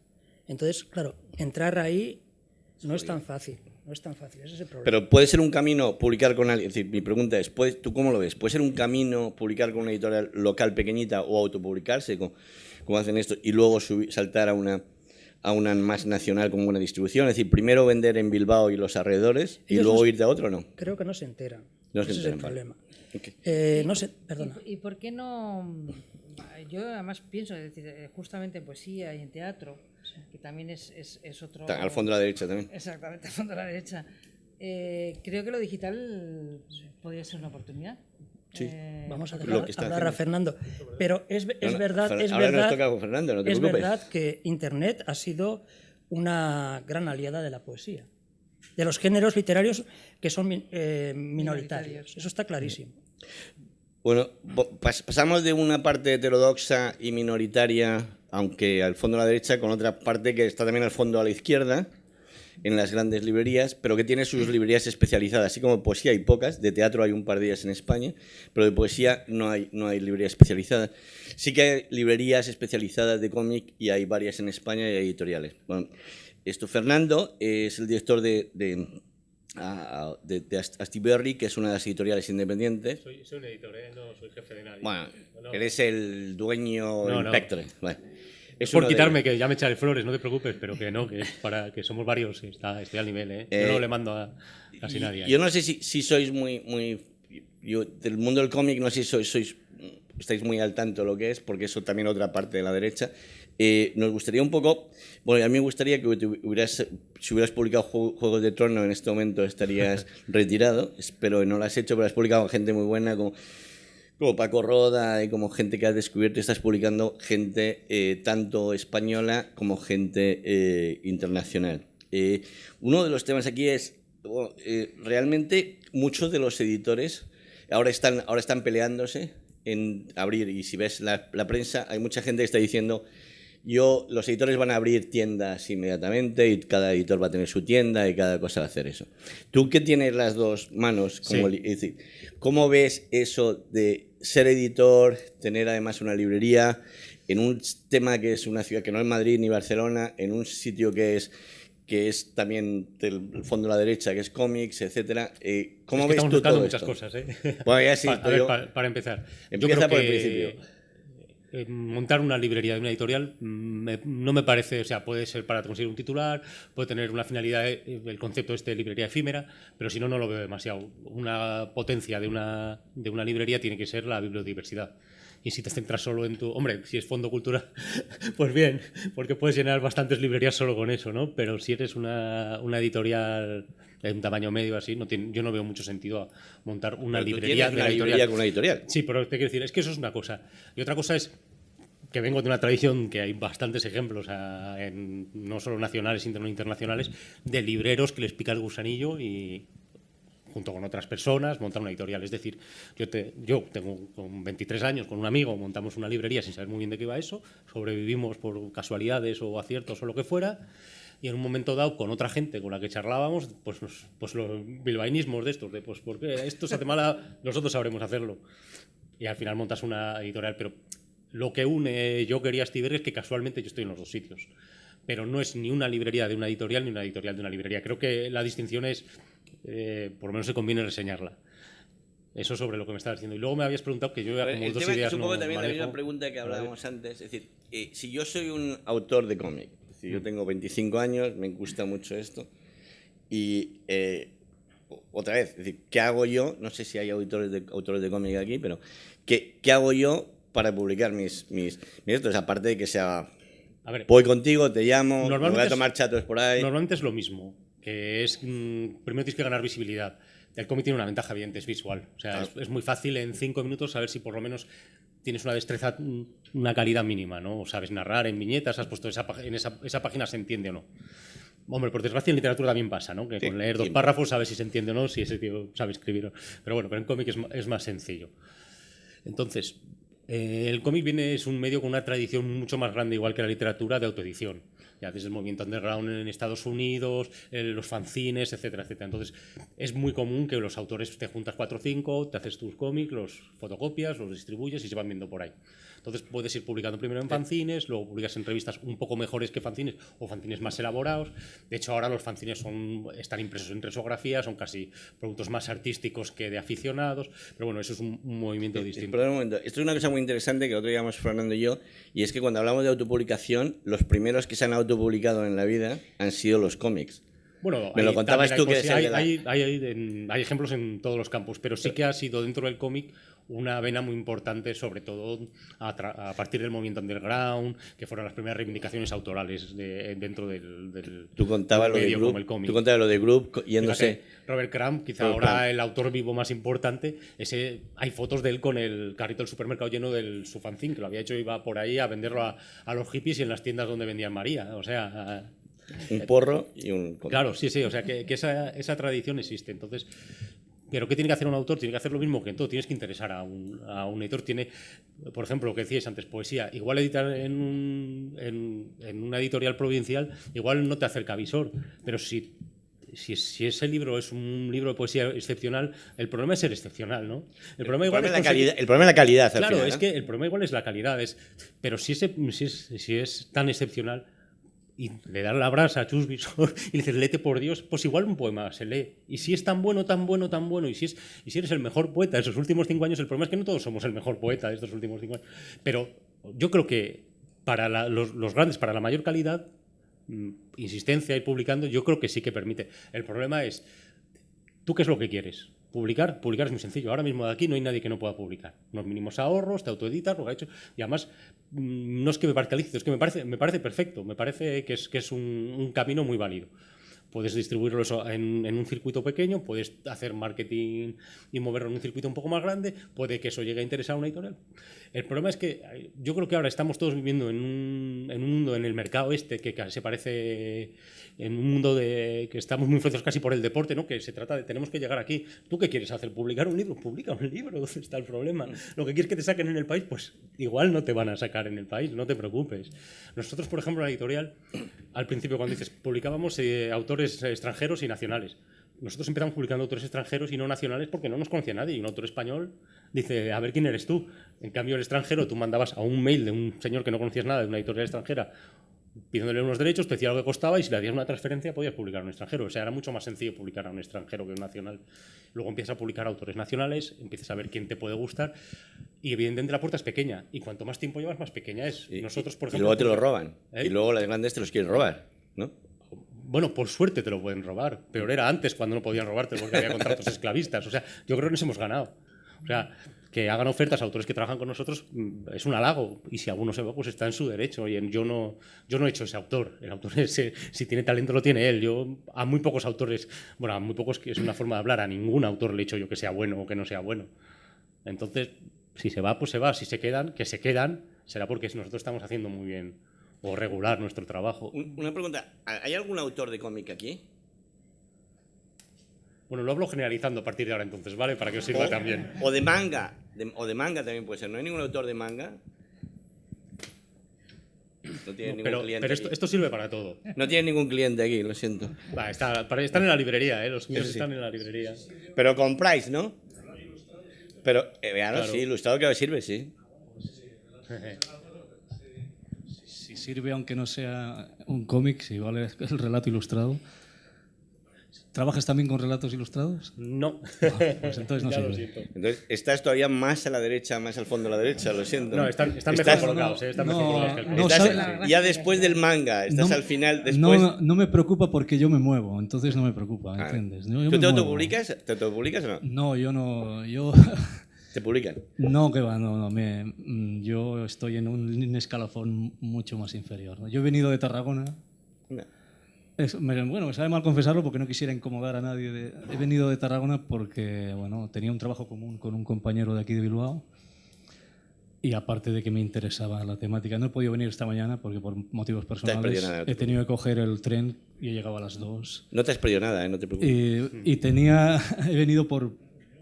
Entonces, claro, entrar ahí no es tan fácil. No es tan fácil, ese es el problema. Pero puede ser un camino publicar con alguien. Es decir, mi pregunta es, ¿tú cómo lo ves? ¿Puede ser un camino publicar con una editorial local pequeñita o autopublicarse, como hacen esto, y luego saltar a una más nacional con buena distribución? Es decir, primero vender en Bilbao y los alrededores y Ellos luego no- irte a otro o no. Creo que no se enteran. No se ese enteran, es el vale. problema. Ok. No sé, perdona. ¿Y por qué no? Yo además pienso, es decir, justamente en poesía y en teatro, que también es otro... Al fondo a la derecha también. Exactamente, al fondo a la derecha. Creo que lo digital podría ser una oportunidad. Sí. Vamos a Lo dejar que está hablar a haciendo. Fernando. Pero es verdad, Ahora nos toca con Fernando, no te es preocupes. verdad que Internet ha sido una gran aliada de la poesía, de los géneros literarios que son minoritarios. Eso está clarísimo. Bueno, pasamos de una parte heterodoxa y minoritaria, aunque al fondo a la derecha, con otra parte que está también al fondo a la izquierda, en las grandes librerías, pero que tiene sus librerías especializadas. Así como poesía hay pocas, de teatro hay un par de ellas en España, pero de poesía no hay librerías especializadas. Sí que hay librerías especializadas de cómic y hay varias en España y hay editoriales. Bueno, Fernando es el director de Astiberri, que es una de las editoriales independientes. Soy un editor, no soy jefe de nadie. Bueno, No. eres el dueño No, del no. Pectre. Bueno, es Por uno de quitarme, ellos. que ya me echaré flores, no te preocupes, pero que no, que es para que somos varios, estoy al nivel, ¿eh? Yo no le mando a casi nadie. Yo no sé si sois muy yo, del mundo del cómic, no sé si estáis muy al tanto de lo que es, porque eso también otra parte de la derecha. Nos gustaría un poco, bueno, a mí me gustaría que si hubieras publicado Juegos de Tronos en este momento estarías retirado, espero que no lo has hecho, pero has publicado gente muy buena como Paco Roda y como gente que has descubierto, estás publicando gente tanto española como gente internacional. Uno de los temas aquí es, realmente muchos de los editores ahora están peleándose en abrir, y si ves la prensa, hay mucha gente que está diciendo, los editores van a abrir tiendas inmediatamente y cada editor va a tener su tienda y cada cosa va a hacer eso. Tú que tienes las dos manos, como, sí. Es decir, ¿cómo ves eso de ser editor, tener además una librería en un tema que es una ciudad que no es Madrid ni Barcelona, en un sitio que es también del fondo de la derecha, que es cómics, etcétera? ¿Cómo ves tú todo muchas esto? Cosas, ¿eh? Bueno, ya sí, para empezar. Empieza por el principio. Montar una librería de una editorial no me parece, o sea, puede ser para conseguir un titular, puede tener una finalidad, el concepto de librería efímera, pero si no, no lo veo demasiado. Una potencia de una librería tiene que ser la bibliodiversidad. Y si te centras solo en tu... Hombre, si es fondo cultural, pues bien, porque puedes llenar bastantes librerías solo con eso, ¿no? Pero si eres una editorial de un tamaño medio así, yo no veo mucho sentido a montar una librería de una librería con una editorial. Sí, pero te quiero decir, es que eso es una cosa. Y otra cosa es que vengo de una tradición que hay bastantes ejemplos, no solo nacionales, sino internacionales, de libreros que les pica el gusanillo y, junto con otras personas, montar una editorial. Es decir, yo tengo con 23 años, con un amigo, montamos una librería sin saber muy bien de qué iba eso, sobrevivimos por casualidades o aciertos o lo que fuera, y en un momento dado, con otra gente con la que charlábamos, pues los bilbaínismos de estos, pues porque esto se hace mal, nosotros sabremos hacerlo. Y al final montas una editorial, pero lo que une Joker y Astiberri es que casualmente yo estoy en los dos sitios. Pero no es ni una librería de una editorial ni una editorial de una librería. Creo que la distinción es... por lo menos se conviene reseñarla. Eso sobre lo que me estabas diciendo. Y luego me habías preguntado que yo como dos ideas es un poco no también manejo. la misma pregunta que hablábamos antes. Es decir, si yo soy un autor de cómic, si yo tengo 25 años, me gusta mucho esto, y otra vez, es decir, ¿qué hago yo? No sé si hay autores de cómic aquí, pero ¿qué hago yo para publicar mis textos? Aparte de que sea... A ver, voy contigo, te llamo, me voy a tomar chatos por ahí. Normalmente es lo mismo, que es primero tienes que ganar visibilidad. El cómic tiene una ventaja evidente, es visual. O sea, es muy fácil en 5 minutos saber si por lo menos tienes una destreza, una calidad mínima, ¿no? O sabes narrar en viñetas, has puesto en esa página se entiende o no. Hombre, por desgracia en literatura también pasa, ¿no? Que con leer 2 párrafos sabes si se entiende o no, si ese tío sabe escribir. Pero bueno, pero en cómic es más sencillo. Entonces, el cómic es un medio con una tradición mucho más grande, igual que la literatura, de autoedición. Ya desde el movimiento underground en Estados Unidos, los fanzines, etcétera, etcétera. Entonces, es muy común que los autores te juntas 4 o 5, te haces tus cómics, los fotocopias, los distribuyes y se van viendo por ahí. Entonces, puedes ir publicando primero en fanzines, luego publicas en revistas un poco mejores que fanzines o fanzines más elaborados. De hecho, ahora los fanzines están impresos en risografía, son casi productos más artísticos que de aficionados. Pero bueno, eso es un movimiento distinto. Pero un momento, esto es una cosa muy interesante que otro día íbamos Fernando y yo, y es que cuando hablamos de autopublicación, los primeros que se han autopublicado en la vida han sido los cómics. Bueno, me lo contabas tú, que hay ejemplos en todos los campos, pero sí que ha sido dentro del cómic una vena muy importante, sobre todo a partir del movimiento underground, que fueron las primeras reivindicaciones autorales dentro del tú contabas lo medio de como el cómic. Tú contabas lo de Group yéndose... Robert Crumb, quizá ahora el autor vivo más importante, hay fotos de él con el carrito del supermercado lleno de su fanzine, que lo había hecho, iba por ahí a venderlo a los hippies y en las tiendas donde vendían María, o sea... un porro y un... Claro, sí, o sea, que esa tradición existe. Entonces, ¿pero qué tiene que hacer un autor? Tiene que hacer lo mismo que en todo. Tienes que interesar a un editor. Por ejemplo, lo que decíais antes, poesía. Igual editar en una editorial provincial, igual no te acerca a visor. Pero si ese libro es un libro de poesía excepcional, el problema es ser excepcional, ¿no? El problema es la calidad. Claro, final, es que el problema igual es la calidad. Pero si es tan excepcional... y le dan la brasa a Chus Visor y le dices, léete por Dios, pues igual un poema se lee. Y si es tan bueno, y si eres el mejor poeta de esos últimos 5 años, el problema es que no todos somos el mejor poeta de estos últimos 5 años. Pero yo creo que para los grandes, para la mayor calidad, insistencia y publicando, yo creo que sí que permite. El problema es, ¿tú qué es lo que quieres? Publicar es muy sencillo. Ahora mismo de aquí no hay nadie que no pueda publicar. Unos mínimos ahorros, te autoeditas, lo que ha hecho. Y además, no es que me parezca lícito, es que me parece perfecto. Me parece que es un camino muy válido. puedes distribuirlo eso en un circuito pequeño, puedes hacer marketing y moverlo en un circuito un poco más grande, puede que eso llegue a interesar a una editorial. El problema es que yo creo que ahora estamos todos viviendo en un mundo, en el mercado que se parece, en un mundo que estamos muy influenciados casi por el deporte, ¿no? Que se trata de tenemos que llegar aquí. ¿Tú qué quieres hacer? ¿Publicar un libro? Publica un libro, ¿dónde está el problema? Lo que quieres que te saquen en el país, pues igual no te van a sacar en el país, no te preocupes. Nosotros, por ejemplo, en la editorial, al principio cuando dices, publicábamos autores extranjeros y nacionales. Nosotros empezamos publicando autores extranjeros y no nacionales porque no nos conocía nadie. Y un autor español dice, a ver quién eres tú. En cambio, el extranjero, tú mandabas a un mail de un señor que no conocías nada, de una editorial extranjera, pidiéndole unos derechos, te decía lo que costaba y si le hacías una transferencia podías publicar a un extranjero. O sea, era mucho más sencillo publicar a un extranjero que a un nacional. Luego empiezas a publicar autores nacionales, empiezas a ver quién te puede gustar y evidentemente la puerta es pequeña y cuanto más tiempo llevas, más pequeña es. Nosotros, por ejemplo, y luego te lo roban. ¿Eh? Y luego las grandes te los quieren robar, ¿no? Bueno, por suerte te lo pueden robar. Peor era antes cuando no podían robarte porque había contratos esclavistas. O sea, yo creo que nos hemos ganado. O sea, que hagan ofertas a autores que trabajan con nosotros es un halago. Y si alguno se va, pues está en su derecho. Oye, yo no he hecho ese autor. El autor si tiene talento lo tiene él. Yo a muy pocos autores, bueno, a muy pocos, que es una forma de hablar, a ningún autor le he hecho yo que sea bueno o que no sea bueno. Entonces, si se va, pues se va. Si se quedan, que se quedan, será porque nosotros estamos haciendo muy bien o regular nuestro trabajo. Una pregunta, ¿hay algún autor de cómic aquí? Bueno, lo hablo generalizando a partir de ahora entonces, ¿vale? Para que os sirva también. O de manga, o de manga también puede ser. ¿No hay ningún autor de manga? No tiene ningún cliente pero esto sirve para todo. No tiene ningún cliente aquí, lo siento. Va, están en la librería, los míos están en la librería. Pero compráis, ¿no? Pero, Claro. sí, ilustrado que sirve, sí. Si sirve, aunque no sea un cómic, si vale el relato ilustrado. ¿Trabajas también con relatos ilustrados? No. Pues entonces no Ya lo sirve. siento. Entonces, estás todavía más a la derecha, más al fondo de la derecha, lo siento. No, están mejor Estás- colocados, están mejor colocados que el cómic. Estás ya después del manga, estás al final, después... No me preocupa porque yo me muevo, entonces no me preocupa, ¿entiendes? Yo ¿Tú me te muevo. autopublicas? ¿Te autopublicas o no? No, yo no. Yo ¿Te publican? no, que va, no. Yo estoy en un escalafón mucho más inferior, ¿no? Yo he venido de Tarragona. No. Bueno, me sabe mal confesarlo porque no quisiera incomodar a nadie. He venido de Tarragona porque bueno, tenía un trabajo común con un compañero de aquí de Bilbao y aparte de que me interesaba la temática. No he podido venir esta mañana porque por motivos personales nada, he tenido que coger el tren y he llegado a las 2. No te has perdido nada, no te preocupes. He venido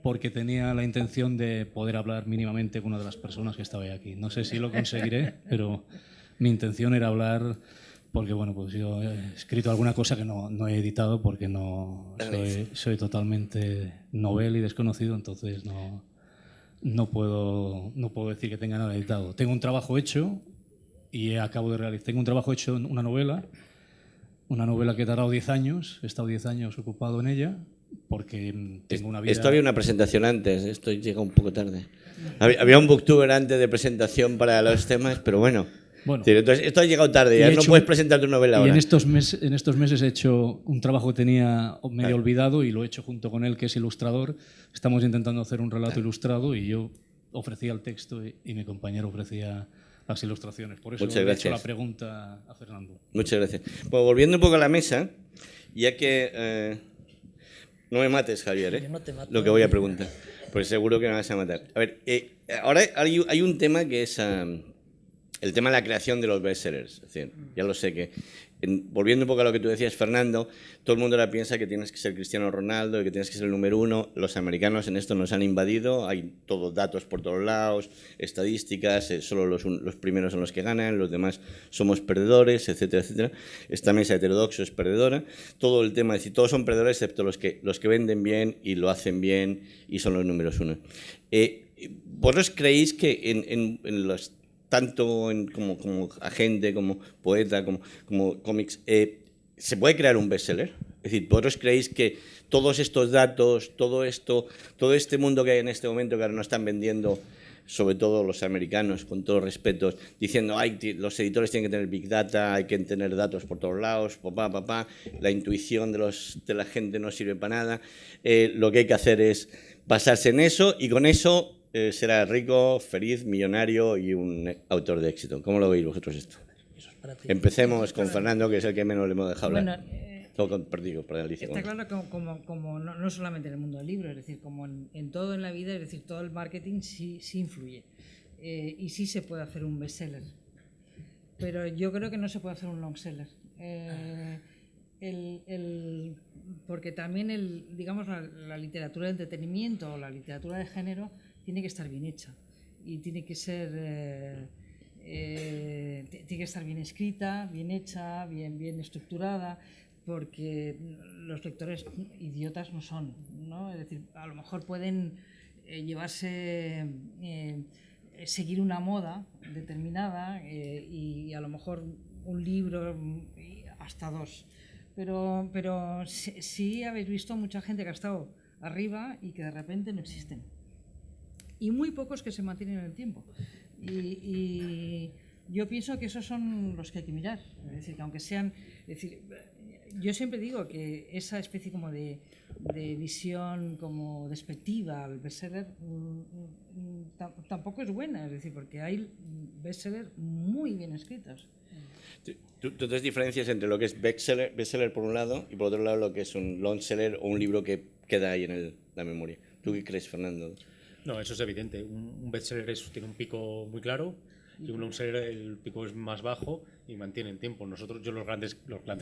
porque tenía la intención de poder hablar mínimamente con una de las personas que estaba aquí. No sé si lo conseguiré, pero mi intención era hablar... Porque bueno, pues yo he escrito alguna cosa que no he editado porque soy totalmente novel y desconocido, entonces no puedo decir que tenga nada editado. Tengo un trabajo hecho y acabo de realizar. Tengo un trabajo hecho en una novela que he tardado 10 años, he estado 10 años ocupado en ella porque tengo una vida... Esto había una presentación antes, esto llega un poco tarde. Había un booktuber antes de presentación para los temas, pero bueno... Bueno, entonces, esto ha llegado tarde, ya no puedes presentar tu novela ahora. Y en estos meses he hecho un trabajo que tenía medio olvidado y lo he hecho junto con él, que es ilustrador. Estamos intentando hacer un relato ilustrado y yo ofrecía el texto y mi compañero ofrecía las ilustraciones. Por eso le he hecho la pregunta a Fernando. Muchas gracias. Bueno, volviendo un poco a la mesa, ya que... no me mates, Javier, Yo no te mato. lo que voy a preguntar, pues seguro que me vas a matar. A ver, ahora hay un tema que es... el tema de la creación de los bestsellers. Es decir, ya lo sé que, volviendo un poco a lo que tú decías, Fernando, todo el mundo ahora piensa que tienes que ser Cristiano Ronaldo y que tienes que ser el número uno. Los americanos en esto nos han invadido, hay todos datos por todos lados, estadísticas, solo los primeros son los que ganan, los demás somos perdedores, etcétera, etcétera. Esta mesa heterodoxo es perdedora. Todo el tema, es decir, todos son perdedores excepto los que venden bien y lo hacen bien y son los números uno. ¿Vosotros creéis que en los tanto como agente, como poeta, como cómics, ¿se puede crear un bestseller? Es decir, ¿vosotros creéis que todos estos datos, todo este mundo que hay en este momento que ahora nos están vendiendo, sobre todo los americanos, con todo respeto, diciendo los editores tienen que tener Big Data, hay que tener datos por todos lados, la intuición de la gente no sirve para nada, lo que hay que hacer es basarse en eso y con eso... será rico, feliz, millonario y un autor de éxito. ¿Cómo lo veis vosotros esto? Empecemos con Fernando, que es el que menos le hemos dejado hablar. Bueno, Perdido, para Alicia. Está claro que como no solamente en el mundo del libro, es decir, como en todo en la vida, es decir, todo el marketing sí influye. Y sí se puede hacer un bestseller. Pero yo creo que no se puede hacer un long seller. Porque también digamos, la literatura de entretenimiento o la literatura de género tiene que estar bien hecha. Y tiene que ser... tiene que estar bien escrita, bien hecha, bien estructurada, porque los lectores idiotas no son, ¿no? Es decir, a lo mejor pueden seguir una moda determinada y a lo mejor un libro hasta dos, pero sí habéis visto mucha gente que ha estado arriba y que de repente no existen, y muy pocos que se mantienen en el tiempo. Y yo pienso que esos son los que hay que mirar. Es decir, que aunque sean... Es decir, yo siempre digo que esa especie como de visión como despectiva al bestseller tampoco es buena. Es decir, porque hay bestsellers muy bien escritos. ¿Tú entonces diferencias entre lo que es bestseller por un lado y por otro lado lo que es un long seller o un libro que queda ahí en la memoria? ¿Tú qué crees, Fernando? No, eso es evidente. Un bestseller tiene un pico muy claro y un longseller el pico es más bajo y mantiene en tiempo. Yo los grandes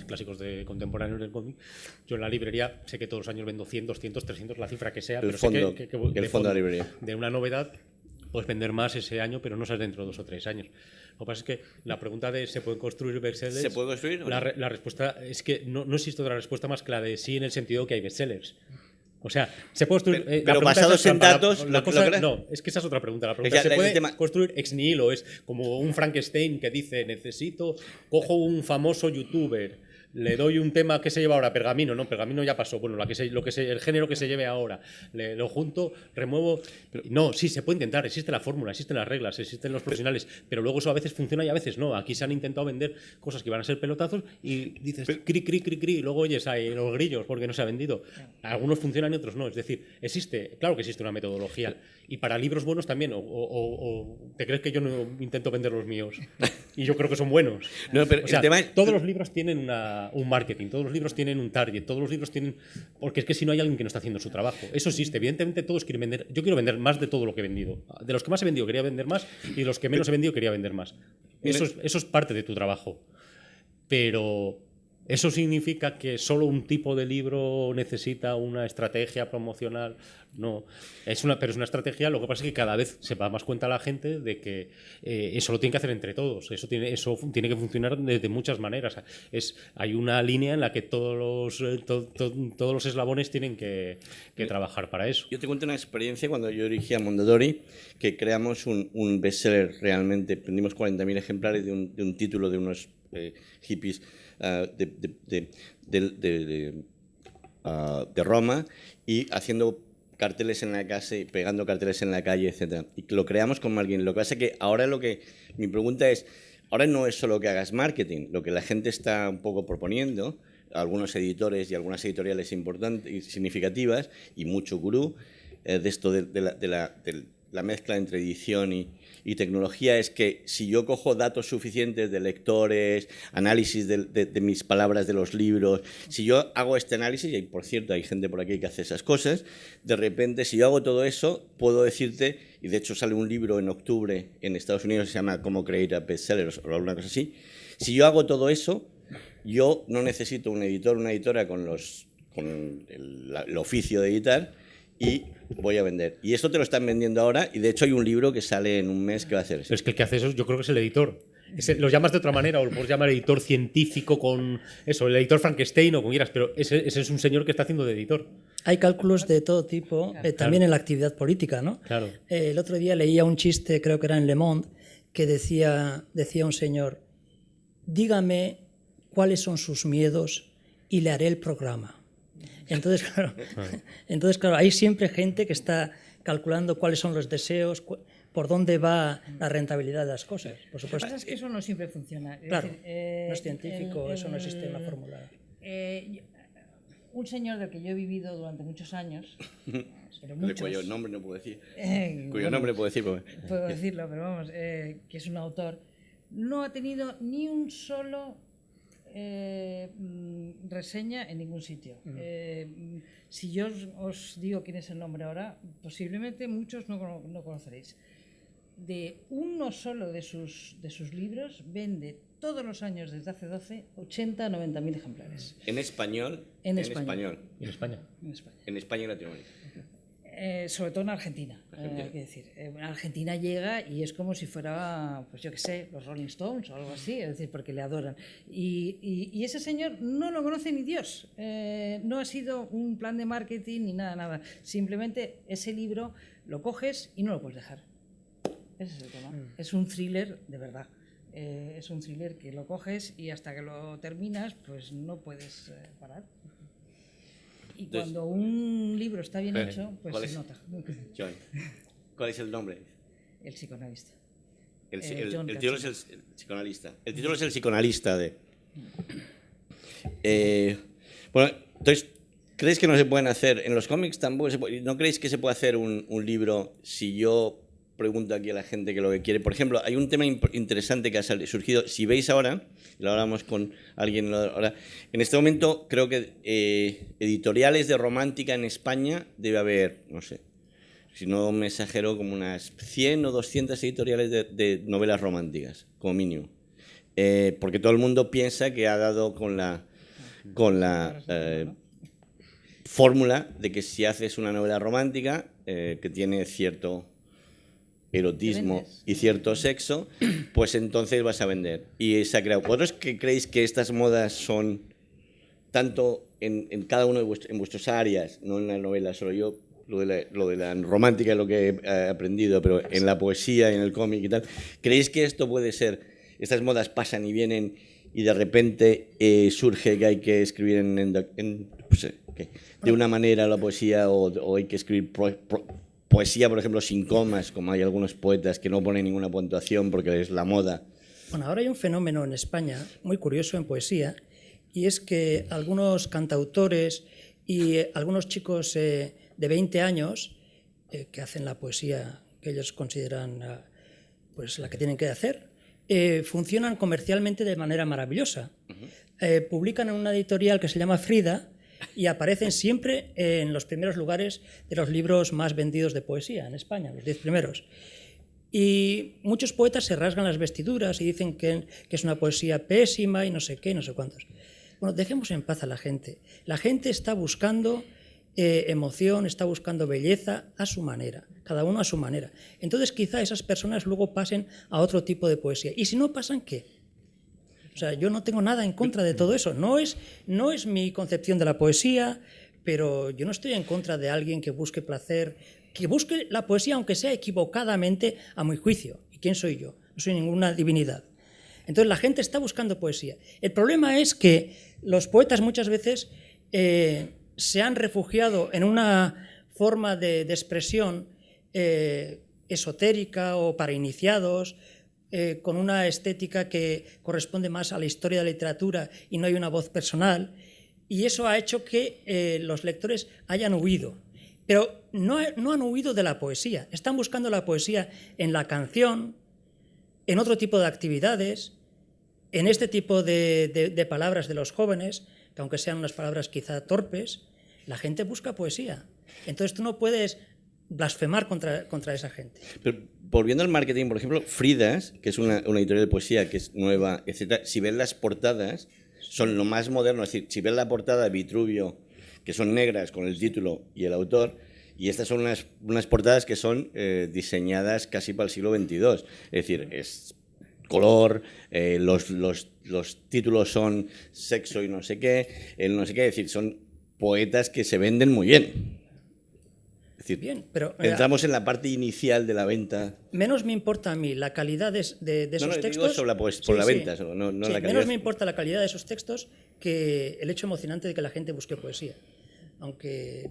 clásicos contemporáneos del cómic, yo en la librería sé que todos los años vendo 100, 200, 300, la cifra que sea, El pero fondo, sé que el fondo de la librería. De una novedad puedes vender más ese año, pero no sabes dentro de 2 o 3 años. Lo que pasa es que la pregunta de ¿se pueden construir bestsellers? ¿Se puede construir? La respuesta es que no existe otra respuesta más que la de sí, en el sentido que hay bestsellers. O sea, se puede construir... pero basados en datos... No, es que esa es otra pregunta. La pregunta es, ¿se puede construir ex nihilo? Es como un Frankenstein que dice, cojo un famoso youtuber, le doy un tema que se lleva ahora, Pergamino, no, Pergamino ya pasó, bueno, el género que se lleve ahora, lo junto, remuevo... No, sí, se puede intentar, existe la fórmula, existen las reglas, existen los profesionales, pero luego eso a veces funciona y a veces no. Aquí se han intentado vender cosas que van a ser pelotazos y dices cri, cri, cri, cri, y luego oyes ahí los grillos porque no se ha vendido. Algunos funcionan y otros no, es decir, claro que existe una metodología. Y para libros buenos también, o ¿te crees que yo no intento vender los míos? Y yo creo que son buenos. No, pero o sea, el tema es... todos los libros tienen un marketing, todos los libros tienen un target, todos los libros tienen... Porque es que si no hay alguien que no está haciendo su trabajo. Eso existe, evidentemente todos quieren vender. Yo quiero vender más de todo lo que he vendido. De los que más he vendido quería vender más y de los que menos he vendido quería vender más. Eso es parte de tu trabajo. Pero... ¿eso significa que solo un tipo de libro necesita una estrategia promocional? No, pero es una estrategia. Lo que pasa es que cada vez se da más cuenta la gente de que eso lo tiene que hacer entre todos. Eso tiene que funcionar de muchas maneras. Hay una línea en la que todos los eslabones tienen que trabajar para eso. Yo te cuento una experiencia cuando yo dirigía Mondadori, que creamos un bestseller realmente. Vendimos 40.000 ejemplares de un título de unos hippies de Roma, y haciendo carteles en la casa y pegando carteles en la calle, etcétera. Y lo creamos con marketing. Lo que pasa es que ahora mi pregunta es, ahora no es solo que hagas marketing, lo que la gente está un poco proponiendo, algunos editores y algunas editoriales importantes y significativas, y mucho gurú, de esto de la mezcla entre edición y tecnología, es que si yo cojo datos suficientes de lectores, análisis de mis palabras de los libros, si yo hago este análisis, y por cierto hay gente por aquí que hace esas cosas, de repente si yo hago todo eso, puedo decirte, y de hecho sale un libro en octubre en Estados Unidos que se llama Cómo crear a bestsellers o alguna cosa así, si yo hago todo eso, yo no necesito un editor, una editora con el oficio de editar, y voy a vender. Y esto te lo están vendiendo ahora, y de hecho hay un libro que sale en un mes que va a hacer eso. Pero es que el que hace eso yo creo que es el editor. Lo llamas de otra manera, o lo puedes llamar editor científico con eso, el editor Frankenstein o como quieras, pero ese es un señor que está haciendo de editor. Hay cálculos de todo tipo, también en la actividad política, ¿no? Claro. El otro día leía un chiste, creo que era en Le Monde, que decía un señor, dígame cuáles son sus miedos y le haré el programa. Entonces, claro, hay siempre gente que está calculando cuáles son los deseos, por dónde va la rentabilidad de las cosas, por supuesto. Lo que pasa es que eso no siempre funciona. Claro, no es científico, eso no existe en la fórmula. Un señor del que yo he vivido durante muchos años, pero de muchos, cuyo nombre no puedo decir. bueno, Nombre puedo decir. puedo decirlo, pero vamos, que es un autor, no ha tenido ni un solo reseña en ningún sitio. Si yo os digo quién es el nombre ahora, posiblemente muchos no conoceréis. De uno solo de sus libros vende todos los años desde hace 12, 80 a 90.000 ejemplares. ¿En español? En español. ¿Y en España? En España. En España y Latinoamérica. Sobre todo en Argentina, hay que decir. En Argentina llega y es como si fuera, pues yo qué sé, los Rolling Stones o algo así, es decir, porque le adoran. Y ese señor no lo conoce ni Dios. No ha sido un plan de marketing ni nada. Simplemente ese libro lo coges y no lo puedes dejar. Ese es el tema. Es un thriller de verdad. Es un thriller que lo coges y hasta que lo terminas, pues no puedes parar. Y cuando un libro está bien hecho, pues se nota. John, ¿cuál es el nombre? El psicoanalista. El título es el psicoanalista. El título es el psicoanalista de... bueno, entonces, ¿creéis que no se pueden hacer en los cómics tampoco? ¿No creéis que se puede hacer un libro si yo pregunto aquí a la gente que lo que quiere? Por ejemplo, hay un tema interesante que ha surgido. Si veis ahora, lo hablamos con alguien ahora, en este momento creo que editoriales de romántica en España debe haber, no sé, si no me exagero, como unas 100 o 200 editoriales de novelas románticas, como mínimo. Porque todo el mundo piensa que ha dado con la fórmula de que si haces una novela romántica que tiene cierto erotismo y cierto sexo, pues entonces vas a vender. Y se ha creado. ¿Vosotros qué creéis que estas modas son tanto en cada uno en vuestras áreas, no en la novela solo? Yo lo de la romántica es lo que he aprendido, pero en la poesía, en el cómic y tal, ¿creéis que esto puede ser, estas modas pasan y vienen y de repente surge que hay que escribir no sé, de una manera la poesía o hay que escribir poesía, por ejemplo, sin comas, como hay algunos poetas que no ponen ninguna puntuación porque es la moda? Bueno, ahora hay un fenómeno en España muy curioso en poesía, y es que algunos cantautores y algunos chicos de 20 años que hacen la poesía que ellos consideran pues la que tienen que hacer, funcionan comercialmente de manera maravillosa. Publican en una editorial que se llama Frida y aparecen siempre en los primeros lugares de los libros más vendidos de poesía en España, los 10 primeros. Y muchos poetas se rasgan las vestiduras y dicen que es una poesía pésima y no sé qué, no sé cuántos. Bueno, dejemos en paz a la gente. La gente está buscando emoción, está buscando belleza a su manera, cada uno a su manera. Entonces quizá esas personas luego pasen a otro tipo de poesía. Y si no pasan, ¿qué? O sea, yo no tengo nada en contra de todo eso. No es mi concepción de la poesía, pero yo no estoy en contra de alguien que busque placer, que busque la poesía, aunque sea equivocadamente, a mi juicio. ¿Y quién soy yo? No soy ninguna divinidad. Entonces la gente está buscando poesía. El problema es que los poetas muchas veces se han refugiado en una forma de expresión esotérica o para iniciados, con una estética que corresponde más a la historia de la literatura y no hay una voz personal, y eso ha hecho que los lectores hayan huido. Pero no han huido de la poesía, están buscando la poesía en la canción, en otro tipo de actividades, en este tipo de palabras de los jóvenes, que aunque sean unas palabras quizá torpes, la gente busca poesía. Entonces tú no puedes blasfemar contra esa gente. Pero volviendo al marketing, por ejemplo, Fridas, que es una editorial de poesía que es nueva, etcétera, si ves las portadas, son lo más moderno. Es decir, si ves la portada de Vitruvio, que son negras con el título y el autor, y estas son unas portadas que son diseñadas casi para el siglo XXII. Es decir, es color, los títulos son sexo y no sé qué, es decir, son poetas que se venden muy bien. Es decir, bien, pero entramos en la parte inicial de la venta. Menos me importa a mí la calidad de esos textos. Digo sobre por la venta, no la calidad. Menos me importa la calidad de esos textos que el hecho emocionante de que la gente busque poesía. Aunque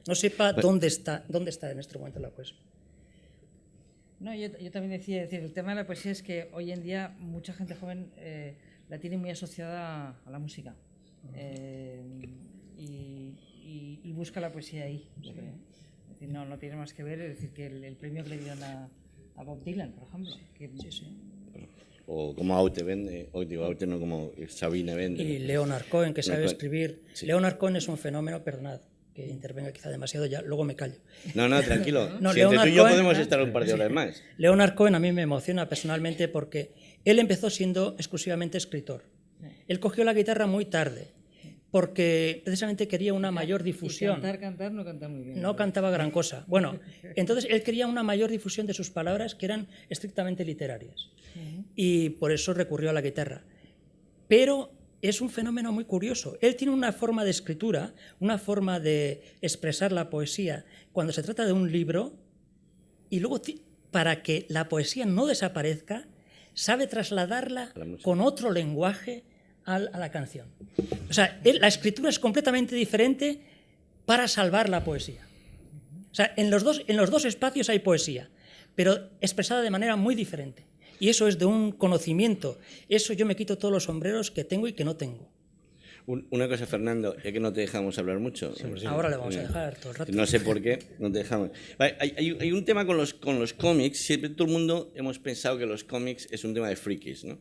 no sepa dónde está en este momento la poesía. No, yo también decía, es decir, el tema de la poesía es que hoy en día mucha gente joven la tiene muy asociada a la música y busca la poesía ahí. Es decir, no tiene más que ver, es decir, que el premio que le dieron a Bob Dylan, por ejemplo. Que, o como Aute vende, o digo Aute no, como Sabine vende. Y Leonard Cohen, que sabe Cohen. escribir. Sí. Leonard Cohen es un fenómeno, perdonad, que intervenga quizá demasiado ya, luego me callo. No, tranquilo. No, Si entre tú y yo Leonard Cohen- podemos estar un par de horas más. Leonard Cohen a mí me emociona personalmente porque él empezó siendo exclusivamente escritor. Él cogió la guitarra muy tarde porque precisamente quería una mayor difusión. Y cantar no canta muy bien. No cantaba gran cosa. Bueno, entonces él quería una mayor difusión de sus palabras que eran estrictamente literarias. Y por eso recurrió a la guitarra. Pero es un fenómeno muy curioso. Él tiene una forma de escritura, una forma de expresar la poesía cuando se trata de un libro, y luego para que la poesía no desaparezca, sabe trasladarla con otro lenguaje a la canción. O sea, la escritura es completamente diferente para salvar la poesía. O sea, en los dos espacios hay poesía, pero expresada de manera muy diferente. Y eso es de un conocimiento. Eso yo me quito todos los sombreros que tengo y que no tengo. Una cosa, Fernando, ya que no te dejamos hablar mucho. Ahora le vamos a dejar todo el rato. No sé por qué, no te dejamos. Vale, hay un tema con los cómics. Siempre todo el mundo hemos pensado que los cómics es un tema de frikis, ¿no?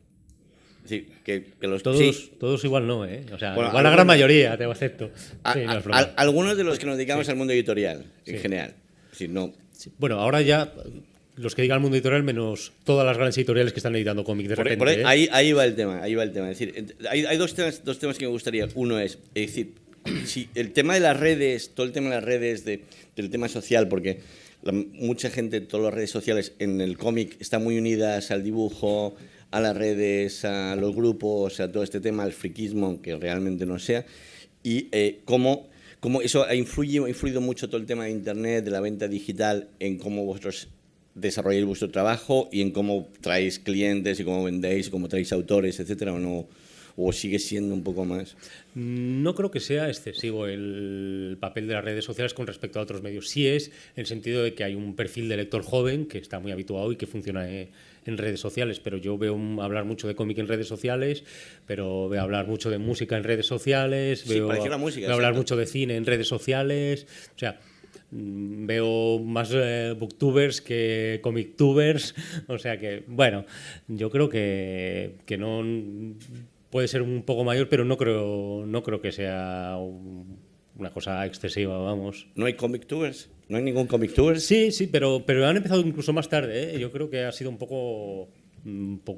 Es decir, que los... Todos igual no, ¿eh? O sea, Bueno, igual la gran mayoría, te lo acepto. Sí, no es broma. Algunos de los que nos dedicamos al mundo editorial, en general. Es decir, no... Sí. Bueno, ahora ya los que digan el mundo editorial menos todas las grandes editoriales que están editando cómics de repente. Por ahí va el tema, Es decir, hay dos temas que me gustaría. Uno es decir, si el tema de las redes, todo el tema de las redes, del tema social, porque mucha gente, todas las redes sociales en el cómic están muy unidas al dibujo, a las redes, a los grupos, a todo este tema, al friquismo, aunque realmente no sea, y cómo eso ha influido mucho todo el tema de Internet, de la venta digital, en cómo vosotros desarrolláis vuestro trabajo y en cómo traéis clientes y cómo vendéis y cómo traéis autores, etcétera, o no, o sigue siendo un poco más. No creo que sea excesivo el papel de las redes sociales con respecto a otros medios. Sí es en el sentido de que hay un perfil de lector joven que está muy habituado y que funciona en redes sociales, pero yo veo hablar mucho de cómic en redes sociales, pero veo hablar mucho de música en redes sociales, Sí, veo pareció la música, hablar exacto. mucho de cine en redes sociales, o sea, veo más booktubers que comictubers, o sea que, bueno, yo creo que no puede ser un poco mayor, pero no creo que sea una cosa excesiva, vamos. ¿No hay comic tours? ¿No hay ningún comic tour? Sí, pero han empezado incluso más tarde, ¿eh? Yo creo que ha sido un poco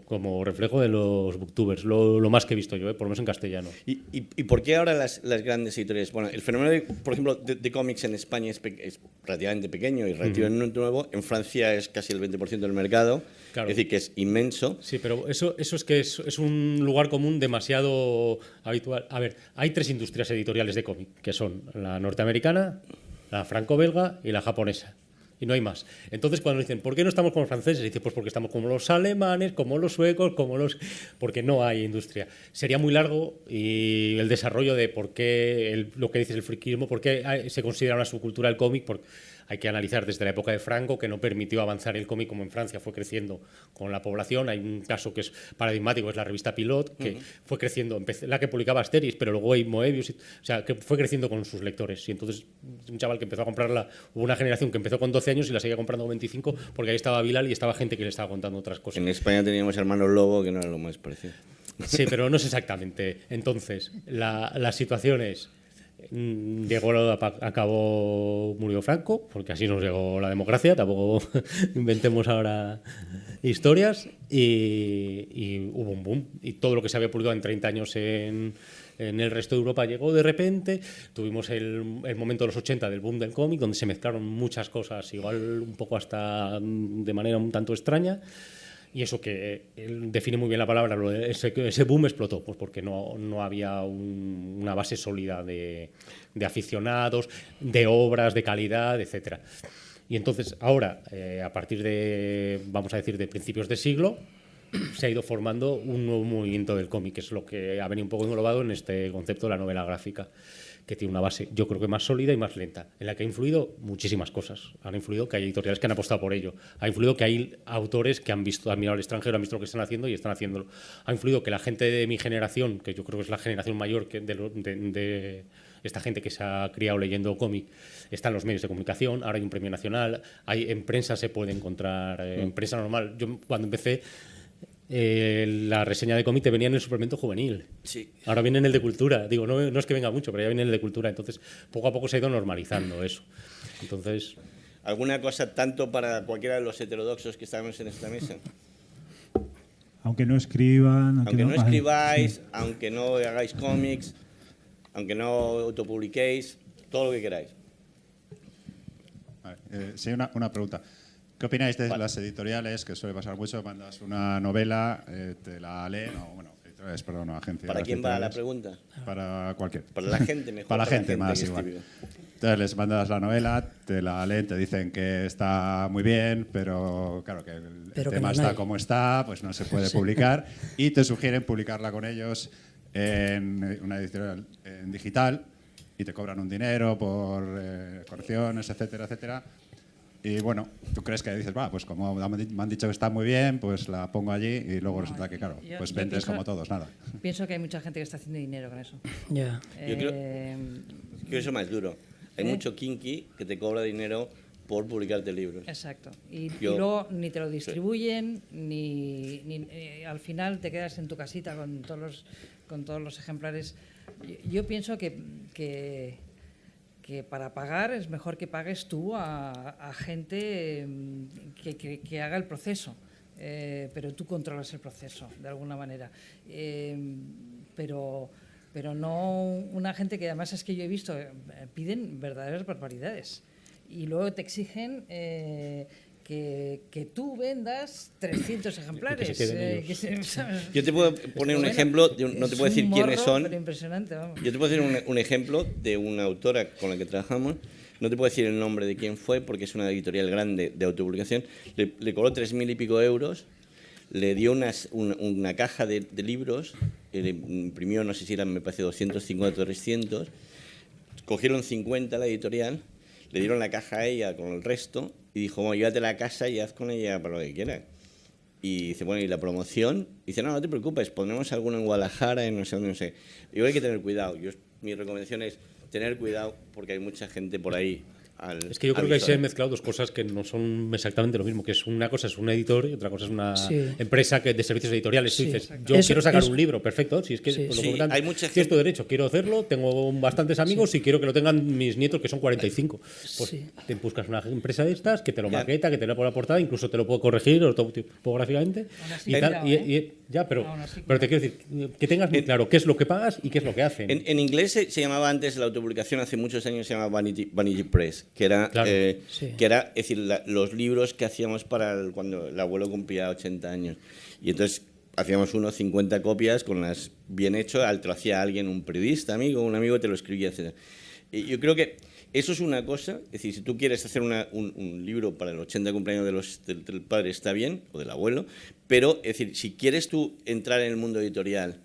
como reflejo de los booktubers, lo más que he visto yo, por lo menos en castellano. ¿Y por qué ahora las grandes editoriales? Bueno, el fenómeno, por ejemplo, de cómics en España es relativamente pequeño y relativamente nuevo. En Francia es casi el 20% del mercado, Claro. es decir, que es inmenso. Sí, pero eso es que es un lugar común demasiado habitual. A ver, hay 3 industrias editoriales de cómic, que son la norteamericana, la franco-belga y la japonesa. Y no hay más. Entonces, cuando dicen, ¿por qué no estamos como los franceses? Dicen, pues porque estamos como los alemanes, como los suecos, porque no hay industria. Sería muy largo y el desarrollo de por qué lo que dices el friquismo, por qué se considera una subcultura el cómic, porque hay que analizar desde la época de Franco, que no permitió avanzar el cómic como en Francia, fue creciendo con la población. Hay un caso que es paradigmático, es la revista Pilot, que fue creciendo, la que publicaba Asterix, pero luego hay Moebius, o sea, que fue creciendo con sus lectores. Y entonces un chaval que empezó a comprarla, hubo una generación que empezó con 12 años y la seguía comprando con 25, porque ahí estaba Bilal y estaba gente que le estaba contando otras cosas. En España teníamos Hermanos Lobo, que no era lo más parecido. Sí, pero no es exactamente. Entonces, la situación es... murió Franco, porque así nos llegó la democracia, tampoco inventemos ahora historias, y hubo un boom, y todo lo que se había publicado en 30 años en el resto de Europa llegó de repente. Tuvimos el momento de los 80 del boom del cómic, donde se mezclaron muchas cosas, igual un poco hasta de manera un tanto extraña. Y eso que él define muy bien la palabra, ese boom explotó, pues porque no había una base sólida de aficionados, de obras de calidad, etcétera. Y entonces ahora, a partir de, vamos a decir, de principios de siglo, se ha ido formando un nuevo movimiento del cómic, que es lo que ha venido un poco englobado en este concepto de la novela gráfica, que tiene una base, yo creo que más sólida y más lenta, en la que ha influido muchísimas cosas. Han influido que hay editoriales que han apostado por ello. Ha influido que hay autores que han mirado al extranjero, han visto lo que están haciendo y están haciéndolo. Ha influido que la gente de mi generación, que yo creo que es la generación mayor de esta gente que se ha criado leyendo cómic, está en los medios de comunicación. Ahora hay un premio nacional, en prensa se puede encontrar, en prensa normal. Yo cuando empecé la reseña de cómic te venía en el suplemento juvenil. Sí. Ahora viene en el de cultura. Digo, no es que venga mucho, pero ya viene en el de cultura. Entonces, poco a poco se ha ido normalizando eso. Entonces, ¿Alguna cosa tanto para cualquiera de los heterodoxos que estamos en esta mesa? Aunque no escriban... Aunque no vale, escribáis, sí. aunque no hagáis cómics, aunque no autopubliquéis, todo lo que queráis. Vale, sí, una pregunta. ¿Qué opináis de las editoriales, que suele pasar mucho, mandas una novela, te la leen, o bueno, editoriales, perdón, agencias. ¿Para quién va la editoriales? pregunta? Para cualquier. Para la gente mejor. Para la gente más que igual. escribe. Entonces les mandas la novela, te la leen, te dicen que está muy bien, pero claro que el tema está como está, pues no se puede publicar, y te sugieren publicarla con ellos en una editorial en digital y te cobran un dinero por correcciones, etcétera, etcétera. Y bueno, tú crees que dices, va, pues como me han dicho que está muy bien, pues la pongo allí, y luego resulta que, claro, pues vendes como todos, nada. Pienso que hay mucha gente que está haciendo dinero con eso. Ya. Yo creo que eso es más duro. Hay mucho kinky que te cobra dinero por publicarte libros. Exacto. Y luego ni te lo distribuyen, ni al final te quedas en tu casita con todos los ejemplares. Yo pienso que para pagar es mejor que pagues tú a gente que haga el proceso, pero tú controlas el proceso de alguna manera. Pero no una gente que además es que yo he visto, piden verdaderas barbaridades y luego te exigen que tú vendas 300 ejemplares. Yo te puedo poner un ejemplo, no te puedo decir quiénes son. Pero impresionante, vamos. Yo te puedo decir un ejemplo de una autora con la que trabajamos. No te puedo decir el nombre de quién fue porque es una editorial grande de autopublicación. Le cobró 3.000 y pico euros, le dio una caja de libros, le imprimió, no sé si eran, me parece, 250 o 300. Cogieron 50 la editorial, le dieron la caja a ella con el resto y dijo, bueno, llévate a casa y haz con ella para lo que quieras. Y dice, bueno, ¿y la promoción? Y dice, no te preocupes, pondremos alguno en Guadalajara, en no sé dónde, no sé. Y hay que tener cuidado. Mi recomendación es tener cuidado porque hay mucha gente por ahí. Es que yo creo que ahí se han mezclado dos cosas que no son exactamente lo mismo, que es una cosa es un editor y otra cosa es una empresa de servicios editoriales. Tú dices, yo quiero sacar un libro, perfecto, si es que hay mucha gente... tienes tu derecho, quiero hacerlo, tengo bastantes amigos y quiero que lo tengan mis nietos, que son 45. Pues te buscas una empresa de estas que te lo maqueta, que te lo pone la portada, incluso te lo puedo corregir ortográficamente y tal. Pero te quiero decir, que tengas muy claro qué es lo que pagas y qué es lo que hacen. En inglés se llamaba antes la autopublicación, hace muchos años se llamaba Vanity Press, que era, es decir, los libros que hacíamos cuando el abuelo cumplía 80 años. Y entonces hacíamos 50 copias con las bien hecho, te lo hacía alguien, un periodista, un amigo te lo escribía, etc. Y yo creo que eso es una cosa, es decir, si tú quieres hacer un libro para el 80 cumpleaños del padre está bien, o del abuelo, pero es decir, si quieres tú entrar en el mundo editorial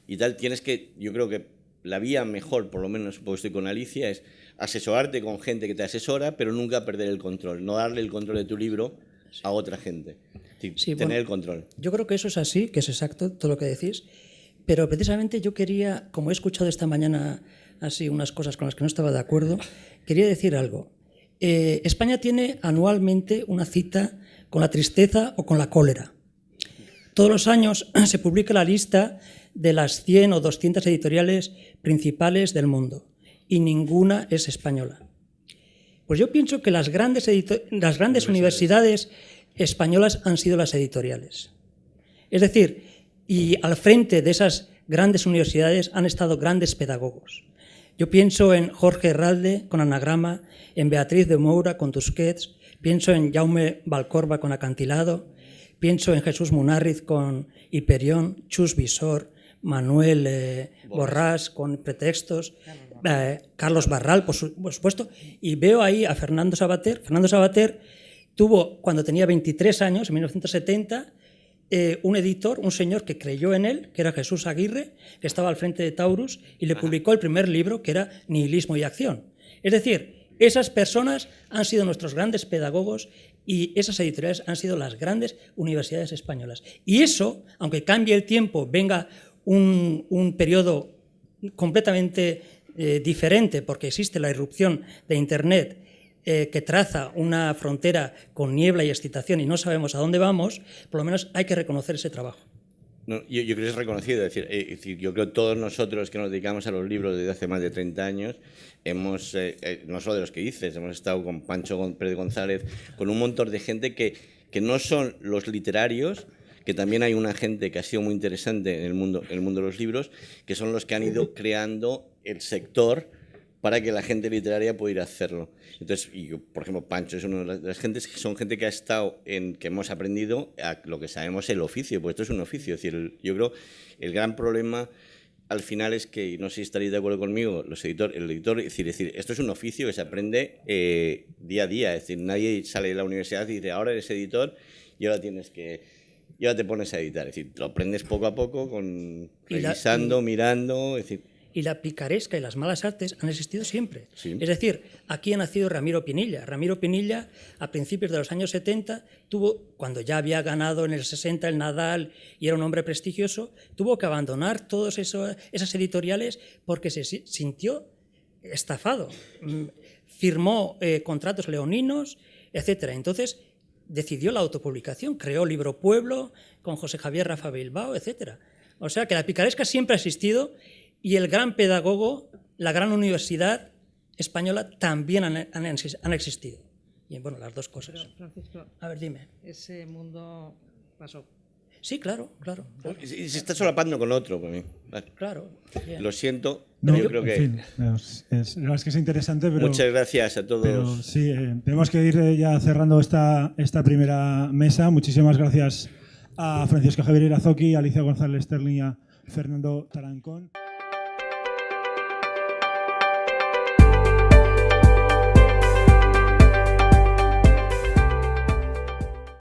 y tal, tienes que, yo creo que la vía mejor, por lo menos porque estoy con Alicia, es asesorarte con gente que te asesora, pero nunca perder el control, no darle el control de tu libro a otra gente, tener el control. Yo creo que eso es así, que es exacto todo lo que decís, pero precisamente yo quería, como he escuchado esta mañana así unas cosas con las que no estaba de acuerdo, quería decir algo. España tiene anualmente una cita con la tristeza o con la cólera. Todos los años se publica la lista de las 100 o 200 editoriales principales del mundo y ninguna es española. Pues yo pienso que las grandes universidades españolas han sido las editoriales. Es decir, y al frente de esas grandes universidades han estado grandes pedagogos. Yo pienso en Jorge Herralde con Anagrama, en Beatriz de Moura con Tusquets, pienso en Jaume Valcorba con Acantilado, pienso en Jesús Munárriz con Hiperión, Chus Visor, Manuel Borrás con Pretextos, Carlos Barral, por supuesto, y veo ahí a Fernando Savater. Fernando Savater tuvo, cuando tenía 23 años, en 1970, un editor, un señor que creyó en él, que era Jesús Aguirre, que estaba al frente de Taurus, y le publicó el primer libro, que era Nihilismo y Acción. Es decir, esas personas han sido nuestros grandes pedagogos y esas editoriales han sido las grandes universidades españolas. Y eso, aunque cambie el tiempo, venga un periodo completamente diferente, porque existe la irrupción de Internet, que traza una frontera con niebla y excitación y no sabemos a dónde vamos, por lo menos hay que reconocer ese trabajo. No, yo creo que es reconocido. Es decir, yo creo que todos nosotros que nos dedicamos a los libros desde hace más de 30 años, hemos, no solo de los que dices, hemos estado con Pancho Pérez González, con un montón de gente que no son los literarios, que también hay una gente que ha sido muy interesante en el mundo de los libros, que son los que han ido creando el sector para que la gente literaria pueda ir a hacerlo. Entonces, y yo, por ejemplo, Pancho es una de las gentes que son gente que ha estado que hemos aprendido a lo que sabemos el oficio, porque esto es un oficio. Es decir, yo creo el gran problema al final es que, y no sé si estaréis de acuerdo conmigo, el editor, es decir, esto es un oficio que se aprende día a día. Es decir, nadie sale de la universidad y dice, ahora eres editor y ahora y ahora te pones a editar. Es decir, lo aprendes poco a poco, revisando, mirando. Es decir, y la picaresca y las malas artes han existido siempre. Sí. Es decir, aquí ha nacido Ramiro Pinilla. Ramiro Pinilla, a principios de los años 70, cuando ya había ganado en el 60 el Nadal y era un hombre prestigioso, tuvo que abandonar todas esas editoriales porque se sintió estafado. Firmó contratos leoninos, etc. Entonces, decidió la autopublicación, creó Libro Pueblo con José Javier Rafa Bilbao, etc. O sea que la picaresca siempre ha existido y el gran pedagogo, la gran universidad española también han existido. Y bueno, las dos cosas. Pero, Francisco, a ver, dime. Ese mundo pasó. Sí, claro. Y se está solapando con otro para mí. Vale. Claro. Bien. Lo siento, No, yo creo que... En fin, es que es interesante, pero... Muchas gracias a todos. Pero sí, tenemos que ir ya cerrando esta primera mesa. Muchísimas gracias a Francisco Javier Irazoqui, a Alicia González Sterling y a Fernando Tarancón.